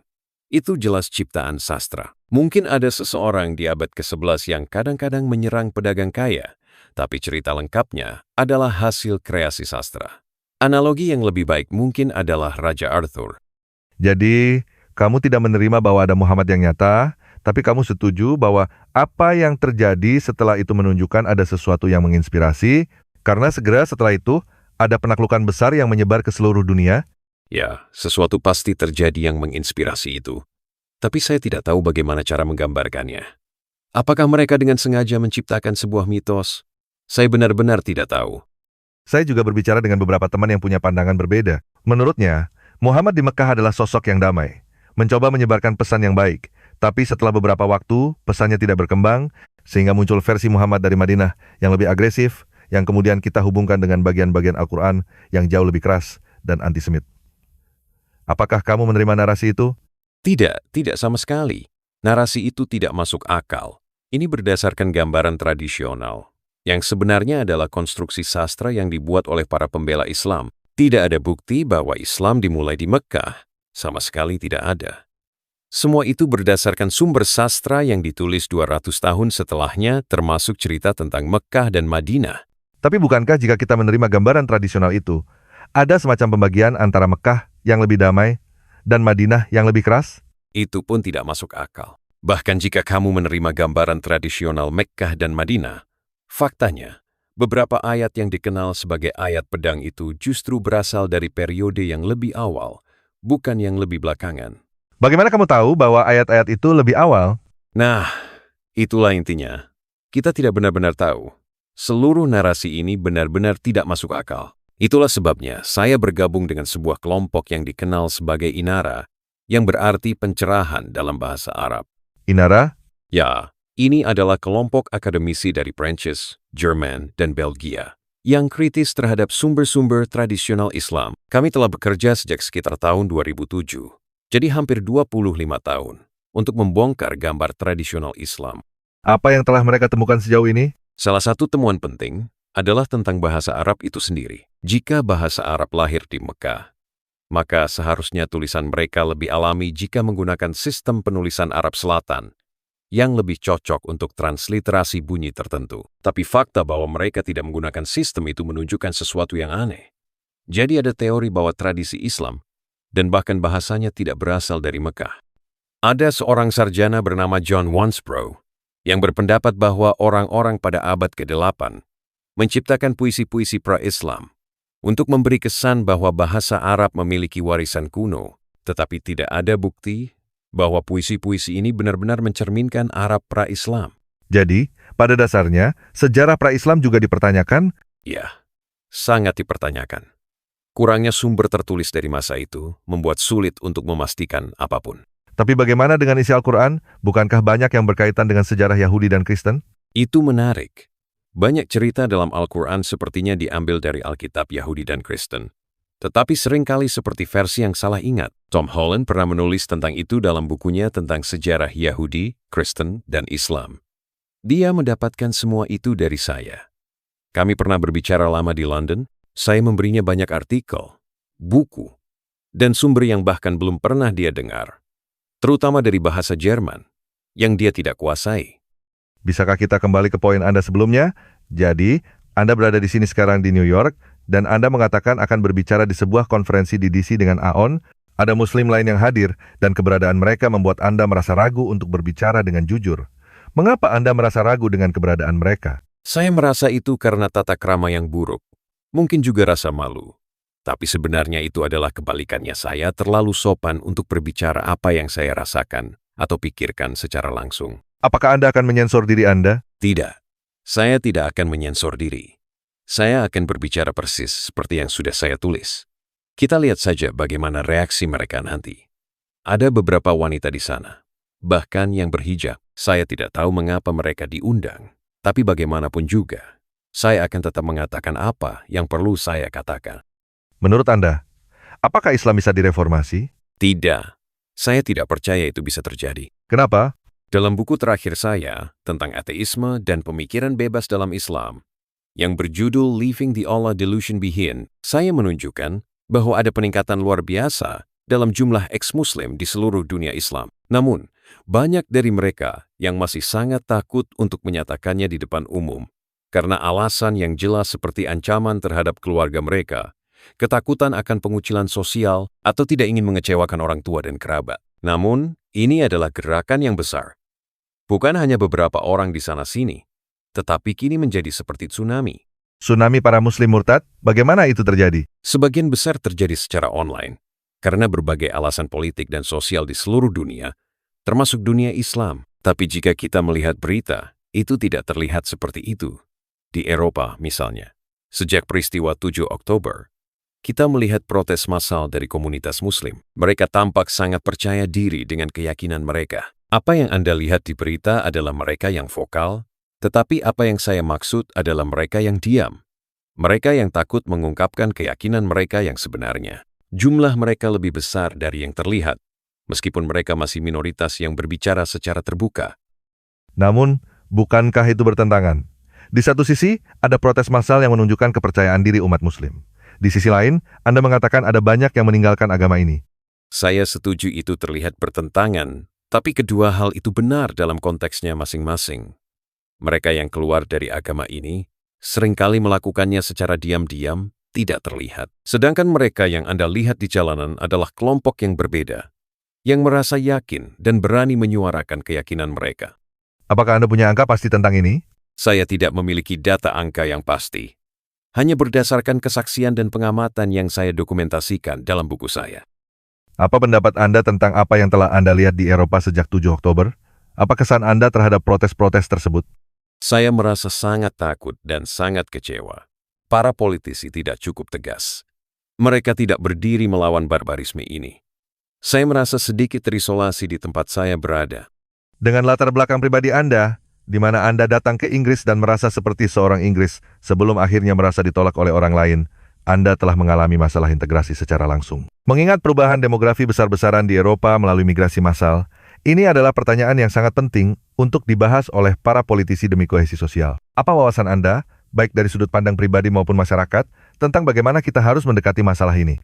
Itu jelas ciptaan sastra. Mungkin ada seseorang di abad ke-11 yang kadang-kadang menyerang pedagang kaya, tapi cerita lengkapnya adalah hasil kreasi sastra. Analogi yang lebih baik mungkin adalah Raja Arthur. Jadi, kamu tidak menerima bahwa ada Muhammad yang nyata, tapi kamu setuju bahwa apa yang terjadi setelah itu menunjukkan ada sesuatu yang menginspirasi, karena segera setelah itu ada penaklukan besar yang menyebar ke seluruh dunia? Ya, sesuatu pasti terjadi yang menginspirasi itu. Tapi saya tidak tahu bagaimana cara menggambarkannya. Apakah mereka dengan sengaja menciptakan sebuah mitos? Saya benar-benar tidak tahu. Saya juga berbicara dengan beberapa teman yang punya pandangan berbeda. Menurutnya, Muhammad di Mekah adalah sosok yang damai, mencoba menyebarkan pesan yang baik. Tapi setelah beberapa waktu, pesannya tidak berkembang, sehingga muncul versi Muhammad dari Madinah yang lebih agresif, yang kemudian kita hubungkan dengan bagian-bagian Al-Quran yang jauh lebih keras dan antisemit. Apakah kamu menerima narasi itu? Tidak sama sekali. Narasi itu tidak masuk akal. Ini berdasarkan gambaran tradisional, yang sebenarnya adalah konstruksi sastra yang dibuat oleh para pembela Islam. Tidak ada bukti bahwa Islam dimulai di Mekah. Sama sekali tidak ada. Semua itu berdasarkan sumber sastra yang ditulis 200 tahun setelahnya, termasuk cerita tentang Mekah dan Madinah. Tapi bukankah jika kita menerima gambaran tradisional itu, ada semacam pembagian antara Mekah yang lebih damai dan Madinah yang lebih keras? Itu pun tidak masuk akal. Bahkan jika kamu menerima gambaran tradisional Mekkah dan Madinah, faktanya, beberapa ayat yang dikenal sebagai ayat pedang itu justru berasal dari periode yang lebih awal, bukan yang lebih belakangan. Bagaimana kamu tahu bahwa ayat-ayat itu lebih awal? Nah, itulah intinya. Kita tidak benar-benar tahu. Seluruh narasi ini benar-benar tidak masuk akal. Itulah sebabnya saya bergabung dengan sebuah kelompok yang dikenal sebagai Inara, yang berarti pencerahan dalam bahasa Arab. Inara? Ya, ini adalah kelompok akademisi dari Prancis, Jerman, dan Belgia, yang kritis terhadap sumber-sumber tradisional Islam. Kami telah bekerja sejak sekitar tahun 2007. Jadi hampir 25 tahun untuk membongkar gambar tradisional Islam. Apa yang telah mereka temukan sejauh ini? Salah satu temuan penting adalah tentang bahasa Arab itu sendiri. Jika bahasa Arab lahir di Mekah, maka seharusnya tulisan mereka lebih alami jika menggunakan sistem penulisan Arab Selatan yang lebih cocok untuk transliterasi bunyi tertentu. Tapi fakta bahwa mereka tidak menggunakan sistem itu menunjukkan sesuatu yang aneh. Jadi ada teori bahwa tradisi Islam dan bahkan bahasanya tidak berasal dari Mekah. Ada seorang sarjana bernama John Wansbrough yang berpendapat bahwa orang-orang pada abad ke-8 menciptakan puisi-puisi pra-Islam untuk memberi kesan bahwa bahasa Arab memiliki warisan kuno, tetapi tidak ada bukti bahwa puisi-puisi ini benar-benar mencerminkan Arab pra-Islam. Jadi, pada dasarnya, sejarah pra-Islam juga dipertanyakan? Ya, sangat dipertanyakan. Kurangnya sumber tertulis dari masa itu membuat sulit untuk memastikan apapun. Tapi bagaimana dengan isi Al-Quran? Bukankah banyak yang berkaitan dengan sejarah Yahudi dan Kristen? Itu menarik. Banyak cerita dalam Al-Quran sepertinya diambil dari Alkitab Yahudi dan Kristen. Tetapi seringkali seperti versi yang salah ingat. Tom Holland pernah menulis tentang itu dalam bukunya tentang sejarah Yahudi, Kristen, dan Islam. Dia mendapatkan semua itu dari saya. Kami pernah berbicara lama di London. Saya memberinya banyak artikel, buku, dan sumber yang bahkan belum pernah dia dengar, terutama dari bahasa Jerman, yang dia tidak kuasai. Bisakah kita kembali ke poin Anda sebelumnya? Jadi, Anda berada di sini sekarang di New York, dan Anda mengatakan akan berbicara di sebuah konferensi di DC dengan Aon, ada Muslim lain yang hadir, dan keberadaan mereka membuat Anda merasa ragu untuk berbicara dengan jujur. Mengapa Anda merasa ragu dengan keberadaan mereka? Saya merasa itu karena tata krama yang buruk. Mungkin juga rasa malu. Tapi sebenarnya itu adalah kebalikannya. Saya terlalu sopan untuk berbicara apa yang saya rasakan atau pikirkan secara langsung. Apakah Anda akan menyensor diri Anda? Tidak. Saya tidak akan menyensor diri. Saya akan berbicara persis seperti yang sudah saya tulis. Kita lihat saja bagaimana reaksi mereka nanti. Ada beberapa wanita di sana, bahkan yang berhijab. Saya tidak tahu mengapa mereka diundang. Tapi bagaimanapun juga, saya akan tetap mengatakan apa yang perlu saya katakan. Menurut Anda, Apakah Islam bisa direformasi? Tidak, saya tidak percaya itu bisa terjadi. Kenapa? Dalam buku terakhir saya tentang ateisme dan pemikiran bebas dalam Islam, yang berjudul Leaving the Allah Delusion Behind, saya menunjukkan bahwa ada peningkatan luar biasa dalam jumlah ex-Muslim di seluruh dunia Islam. Namun, banyak dari mereka yang masih sangat takut untuk menyatakannya di depan umum, karena alasan yang jelas seperti ancaman terhadap keluarga mereka, ketakutan akan pengucilan sosial, atau tidak ingin mengecewakan orang tua dan kerabat. Namun, ini adalah gerakan yang besar. Bukan hanya beberapa orang di sana-sini, tetapi kini menjadi seperti tsunami. Tsunami para Muslim murtad? Bagaimana itu terjadi? Sebagian besar terjadi secara online, karena berbagai alasan politik dan sosial di seluruh dunia, termasuk dunia Islam. Tapi jika kita melihat berita, itu tidak terlihat seperti itu. Di Eropa misalnya, sejak peristiwa 7 Oktober, kita melihat protes massal dari komunitas Muslim. Mereka tampak sangat percaya diri dengan keyakinan mereka. Apa yang Anda lihat di berita adalah mereka yang vokal, tetapi apa yang saya maksud adalah mereka yang diam. Mereka yang takut mengungkapkan keyakinan mereka yang sebenarnya. Jumlah mereka lebih besar dari yang terlihat, meskipun mereka masih minoritas yang berbicara secara terbuka. Namun, bukankah itu bertentangan? Di satu sisi, ada protes massal yang menunjukkan kepercayaan diri umat Muslim. Di sisi lain, Anda mengatakan ada banyak yang meninggalkan agama ini. Saya setuju itu terlihat bertentangan, tapi kedua hal itu benar dalam konteksnya masing-masing. Mereka yang keluar dari agama ini seringkali melakukannya secara diam-diam, tidak terlihat. Sedangkan mereka yang Anda lihat di jalanan adalah kelompok yang berbeda, yang merasa yakin dan berani menyuarakan keyakinan mereka. Apakah Anda punya angka pasti tentang ini? Saya tidak memiliki data angka yang pasti, hanya berdasarkan kesaksian dan pengamatan yang saya dokumentasikan dalam buku saya. Apa pendapat Anda tentang apa yang telah Anda lihat di Eropa sejak 7 Oktober? Apa kesan Anda terhadap protes-protes tersebut? Saya merasa sangat takut dan sangat kecewa. Para politisi tidak cukup tegas. Mereka tidak berdiri melawan barbarisme ini. Saya merasa sedikit terisolasi di tempat saya berada. Dengan latar belakang pribadi Anda, di mana Anda datang ke Inggris dan merasa seperti seorang Inggris sebelum akhirnya merasa ditolak oleh orang lain, Anda telah mengalami masalah integrasi secara langsung. Mengingat perubahan demografi besar-besaran di Eropa melalui migrasi massal, ini adalah pertanyaan yang sangat penting untuk dibahas oleh para politisi demi kohesi sosial. Apa wawasan Anda, baik dari sudut pandang pribadi maupun masyarakat, tentang bagaimana kita harus mendekati masalah ini?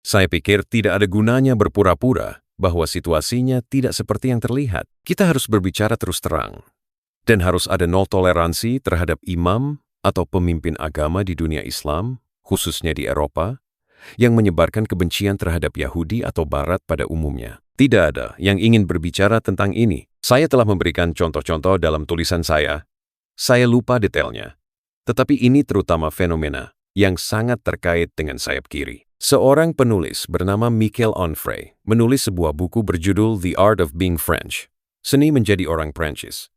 Saya pikir tidak ada gunanya berpura-pura bahwa situasinya tidak seperti yang terlihat. Kita harus berbicara terus terang. Dan harus ada nol toleransi terhadap imam atau pemimpin agama di dunia Islam, khususnya di Eropa, yang menyebarkan kebencian terhadap Yahudi atau Barat pada umumnya. Tidak ada yang ingin berbicara tentang ini. Saya telah memberikan contoh-contoh dalam tulisan saya. Saya lupa detailnya. Tetapi ini terutama fenomena yang sangat terkait dengan sayap kiri. Seorang penulis bernama Michel Onfray menulis sebuah buku berjudul The Art of Being French, Seni Menjadi Orang Prancis.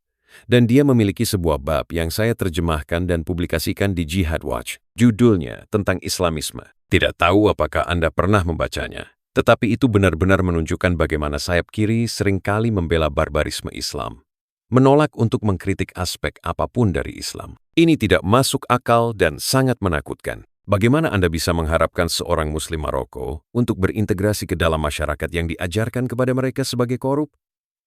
Dan dia memiliki sebuah bab yang saya terjemahkan dan publikasikan di Jihad Watch. Judulnya tentang Islamisme. Tidak tahu apakah Anda pernah membacanya. Tetapi itu benar-benar menunjukkan bagaimana sayap kiri seringkali membela barbarisme Islam. Menolak untuk mengkritik aspek apapun dari Islam. Ini tidak masuk akal dan sangat menakutkan. Bagaimana Anda bisa mengharapkan seorang Muslim Maroko untuk berintegrasi ke dalam masyarakat yang diajarkan kepada mereka sebagai korup,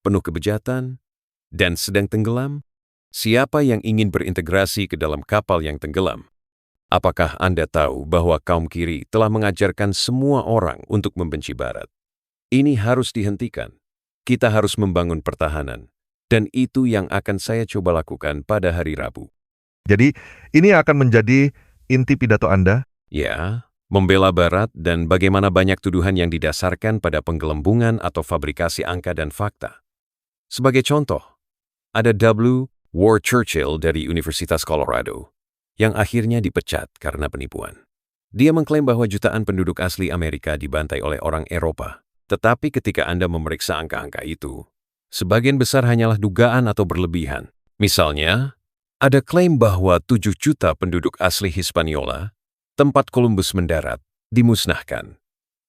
penuh kebejatan, dan sedang tenggelam? Siapa yang ingin berintegrasi ke dalam kapal yang tenggelam? Apakah Anda tahu bahwa kaum kiri telah mengajarkan semua orang untuk membenci Barat? Ini harus dihentikan. Kita harus membangun pertahanan. Dan itu yang akan saya coba lakukan pada hari Rabu. Jadi, ini akan menjadi inti pidato Anda? Ya, membela Barat dan bagaimana banyak tuduhan yang didasarkan pada penggelembungan atau fabrikasi angka dan fakta. Sebagai contoh, ada W. Ward Churchill dari Universitas Colorado yang akhirnya dipecat karena penipuan. Dia mengklaim bahwa jutaan penduduk asli Amerika dibantai oleh orang Eropa. Tetapi ketika Anda memeriksa angka-angka itu, sebagian besar hanyalah dugaan atau berlebihan. Misalnya, ada klaim bahwa 7 juta penduduk asli Hispaniola, tempat Columbus mendarat, dimusnahkan.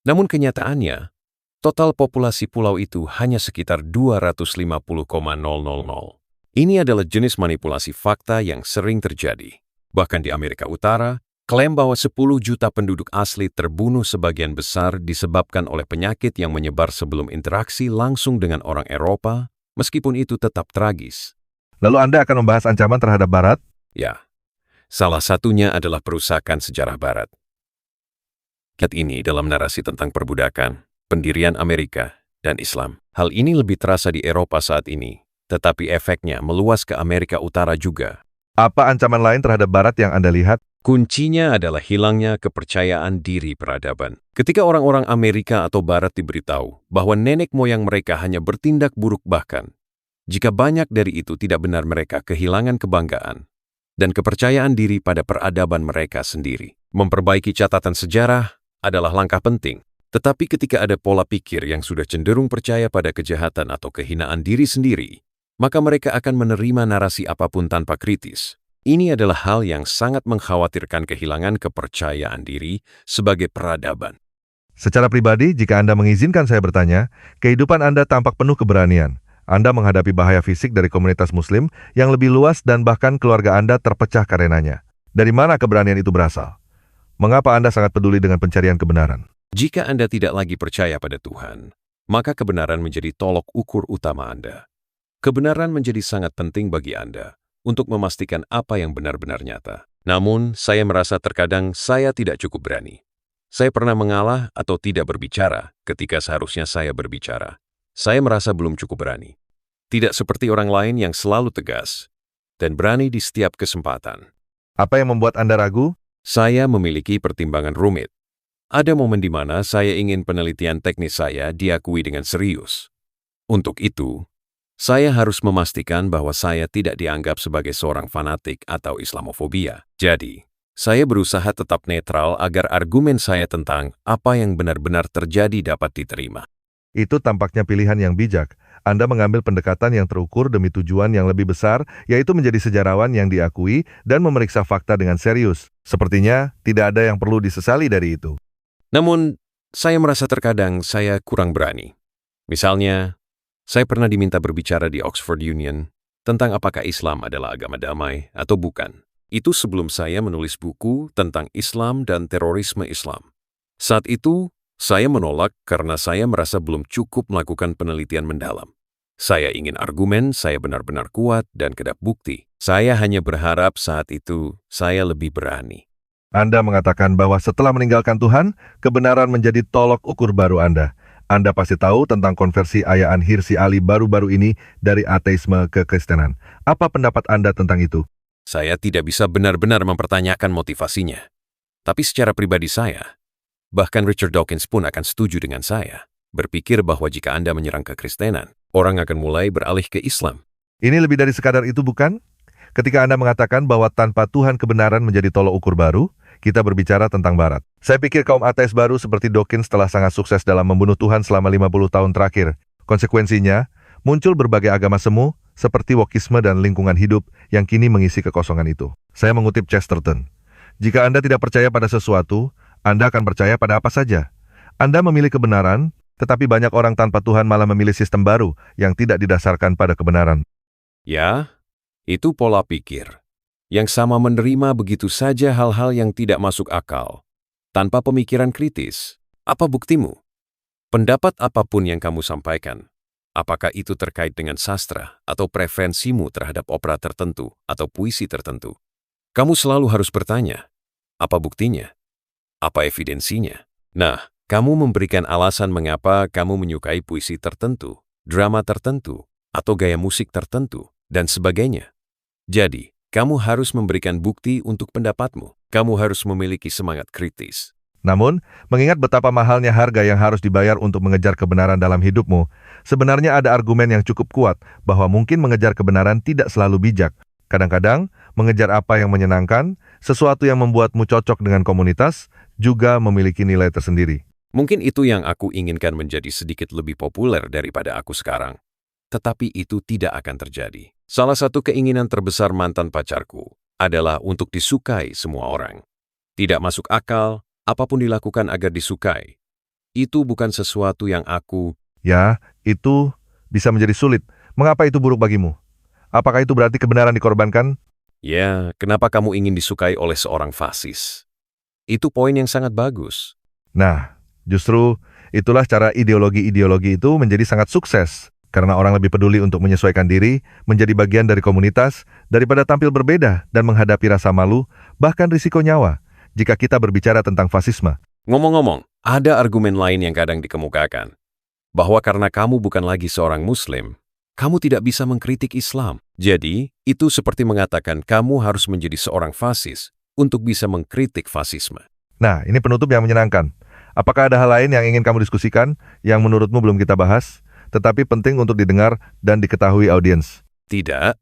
Namun kenyataannya, total populasi pulau itu hanya sekitar 250,000. Ini adalah jenis manipulasi fakta yang sering terjadi, bahkan di Amerika Utara, Klaim bahwa 10 juta penduduk asli terbunuh sebagian besar disebabkan oleh penyakit yang menyebar sebelum interaksi langsung dengan orang Eropa, meskipun itu tetap tragis. Lalu Anda akan membahas ancaman terhadap Barat? Ya, salah satunya adalah perusakan sejarah Barat. Lihat ini dalam narasi tentang perbudakan, pendirian Amerika, dan Islam. Hal ini lebih terasa di Eropa saat ini, tetapi efeknya meluas ke Amerika Utara juga. Apa ancaman lain terhadap Barat yang Anda lihat? Kuncinya adalah hilangnya kepercayaan diri peradaban. Ketika orang-orang Amerika atau Barat diberitahu bahwa nenek moyang mereka hanya bertindak buruk, bahkan jika banyak dari itu tidak benar, mereka kehilangan kebanggaan dan kepercayaan diri pada peradaban mereka sendiri. Memperbaiki catatan sejarah adalah langkah penting. Tetapi ketika ada pola pikir yang sudah cenderung percaya pada kejahatan atau kehinaan diri sendiri, maka mereka akan menerima narasi apapun tanpa kritis. Ini adalah hal yang sangat mengkhawatirkan, kehilangan kepercayaan diri sebagai peradaban. Secara pribadi, jika Anda mengizinkan saya bertanya, kehidupan Anda tampak penuh keberanian. Anda menghadapi bahaya fisik dari komunitas Muslim yang lebih luas dan bahkan keluarga Anda terpecah karenanya. Dari mana keberanian itu berasal? Mengapa Anda sangat peduli dengan pencarian kebenaran? Jika Anda tidak lagi percaya pada Tuhan, maka kebenaran menjadi tolok ukur utama Anda. Kebenaran menjadi sangat penting bagi Anda untuk memastikan apa yang benar-benar nyata. Namun, saya merasa terkadang saya tidak cukup berani. Saya pernah mengalah atau tidak berbicara ketika seharusnya saya berbicara. Saya merasa belum cukup berani. Tidak seperti orang lain yang selalu tegas dan berani di setiap kesempatan. Apa yang membuat Anda ragu? Saya memiliki pertimbangan rumit. Ada momen di mana saya ingin penelitian teknis saya diakui dengan serius. Untuk itu, saya harus memastikan bahwa saya tidak dianggap sebagai seorang fanatik atau Islamofobia. Jadi, saya berusaha tetap netral agar argumen saya tentang apa yang benar-benar terjadi dapat diterima. Itu tampaknya pilihan yang bijak. Anda mengambil pendekatan yang terukur demi tujuan yang lebih besar, yaitu menjadi sejarawan yang diakui dan memeriksa fakta dengan serius. Sepertinya tidak ada yang perlu disesali dari itu. Namun, saya merasa terkadang saya kurang berani. Misalnya, saya pernah diminta berbicara di Oxford Union tentang apakah Islam adalah agama damai atau bukan. Itu sebelum saya menulis buku tentang Islam dan terorisme Islam. Saat itu, saya menolak karena saya merasa belum cukup melakukan penelitian mendalam. Saya ingin argumen saya benar-benar kuat dan kedap bukti. Saya hanya berharap saat itu saya lebih berani. Anda mengatakan bahwa setelah meninggalkan Tuhan, kebenaran menjadi tolok ukur baru Anda. Anda pasti tahu tentang konversi Ayaan Hirsi Ali baru-baru ini dari ateisme ke Kristenan. Apa pendapat Anda tentang itu? Saya tidak bisa benar-benar mempertanyakan motivasinya. Tapi secara pribadi saya, bahkan Richard Dawkins pun akan setuju dengan saya, berpikir bahwa jika Anda menyerang kekristenan, orang akan mulai beralih ke Islam. Ini lebih dari sekadar itu, bukan? Ketika Anda mengatakan bahwa tanpa Tuhan kebenaran menjadi tolok ukur baru, kita berbicara tentang Barat. Saya pikir kaum ateis baru seperti Dawkins telah sangat sukses dalam membunuh Tuhan selama 50 tahun terakhir. Konsekuensinya, muncul berbagai agama semu, seperti wokisme dan lingkungan hidup yang kini mengisi kekosongan itu. Saya mengutip Chesterton. Jika Anda tidak percaya pada sesuatu, Anda akan percaya pada apa saja. Anda memilih kebenaran, tetapi banyak orang tanpa Tuhan malah memilih sistem baru yang tidak didasarkan pada kebenaran. Ya, itu pola pikir. Yang sama menerima begitu saja hal-hal yang tidak masuk akal, tanpa pemikiran kritis. Apa buktimu? Pendapat apapun yang kamu sampaikan, apakah itu terkait dengan sastra atau preferensimu terhadap opera tertentu atau puisi tertentu, kamu selalu harus bertanya, apa buktinya? Apa evidensinya? Nah, kamu memberikan alasan mengapa kamu menyukai puisi tertentu, drama tertentu, atau gaya musik tertentu, dan sebagainya. Jadi, kamu harus memberikan bukti untuk pendapatmu. Kamu harus memiliki semangat kritis. Namun, mengingat betapa mahalnya harga yang harus dibayar untuk mengejar kebenaran dalam hidupmu, sebenarnya ada argumen yang cukup kuat bahwa mungkin mengejar kebenaran tidak selalu bijak. Kadang-kadang, mengejar apa yang menyenangkan, sesuatu yang membuatmu cocok dengan komunitas, juga memiliki nilai tersendiri. Mungkin itu yang aku inginkan menjadi sedikit lebih populer daripada aku sekarang. Tetapi itu tidak akan terjadi. Salah satu keinginan terbesar mantan pacarku adalah untuk disukai semua orang. Tidak masuk akal, apapun dilakukan agar disukai. Itu bukan sesuatu yang aku... Ya, itu bisa menjadi sulit. Mengapa itu buruk bagimu? Apakah itu berarti kebenaran dikorbankan? Ya, kenapa kamu ingin disukai oleh seorang fasis? Itu poin yang sangat bagus. Nah, justru itulah cara ideologi-ideologi itu menjadi sangat sukses. Karena orang lebih peduli untuk menyesuaikan diri, menjadi bagian dari komunitas, daripada tampil berbeda dan menghadapi rasa malu, bahkan risiko nyawa, jika kita berbicara tentang fasisme. Ngomong-ngomong, ada argumen lain yang kadang dikemukakan. Bahwa karena kamu bukan lagi seorang Muslim, kamu tidak bisa mengkritik Islam. Jadi, itu seperti mengatakan kamu harus menjadi seorang fasis untuk bisa mengkritik fasisme. Nah, ini penutup yang menyenangkan. Apakah ada hal lain yang ingin kamu diskusikan, yang menurutmu belum kita bahas, tetapi penting untuk didengar dan diketahui audiens? Tidak,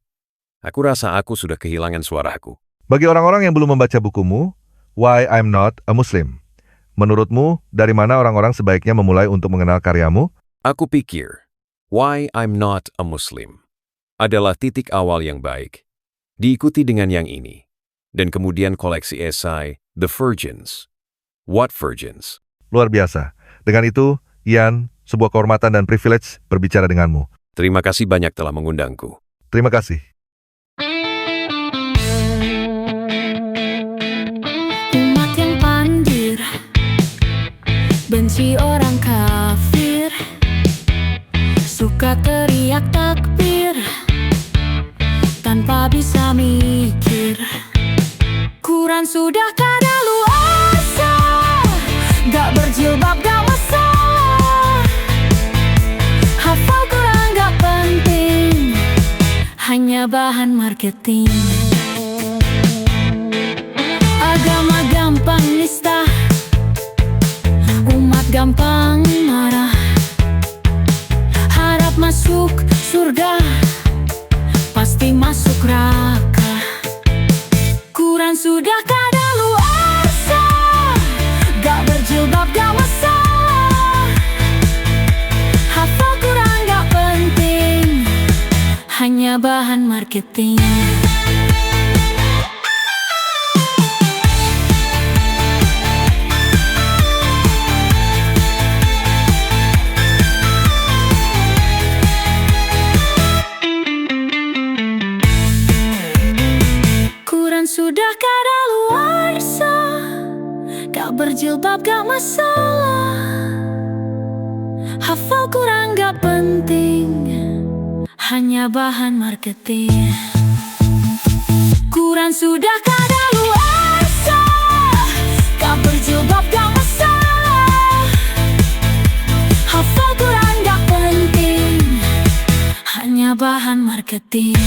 aku rasa aku sudah kehilangan suaraku. Bagi orang-orang yang belum membaca bukumu, Why I'm Not a Muslim, menurutmu, dari mana orang-orang sebaiknya memulai untuk mengenal karyamu? Aku pikir, Why I'm Not a Muslim adalah titik awal yang baik. Diikuti dengan yang ini. Dan kemudian koleksi esai, The Virgins. What Virgins? Luar biasa. Dengan itu, Ian, sebuah kehormatan dan privilege berbicara denganmu. Terima kasih banyak telah mengundangku. Terima kasih. Umat yang pandir, benci orang kafir, suka teriak takbir, tanpa bisa mikir. Quran sudah kadaluarsa, gak berjilbab gak masalah. Hafal Quran gak penting, hanya bahan marketing. Agama gampang nista, umat gampang marah. Harap masuk surga, pasti masuk neraka. Quran sudah kadaluarsa, gak berjilbab gak masalah. Hafal Quran gak penting, hanya bahan marketing. Sudah kadaluarsa, gak berjilbab gak masalah. Hafal Quran gak penting, hanya bahan marketing. Quran sudah kadaluarsa, gak berjilbab gak masalah. Hafal Quran gak penting, hanya bahan marketing.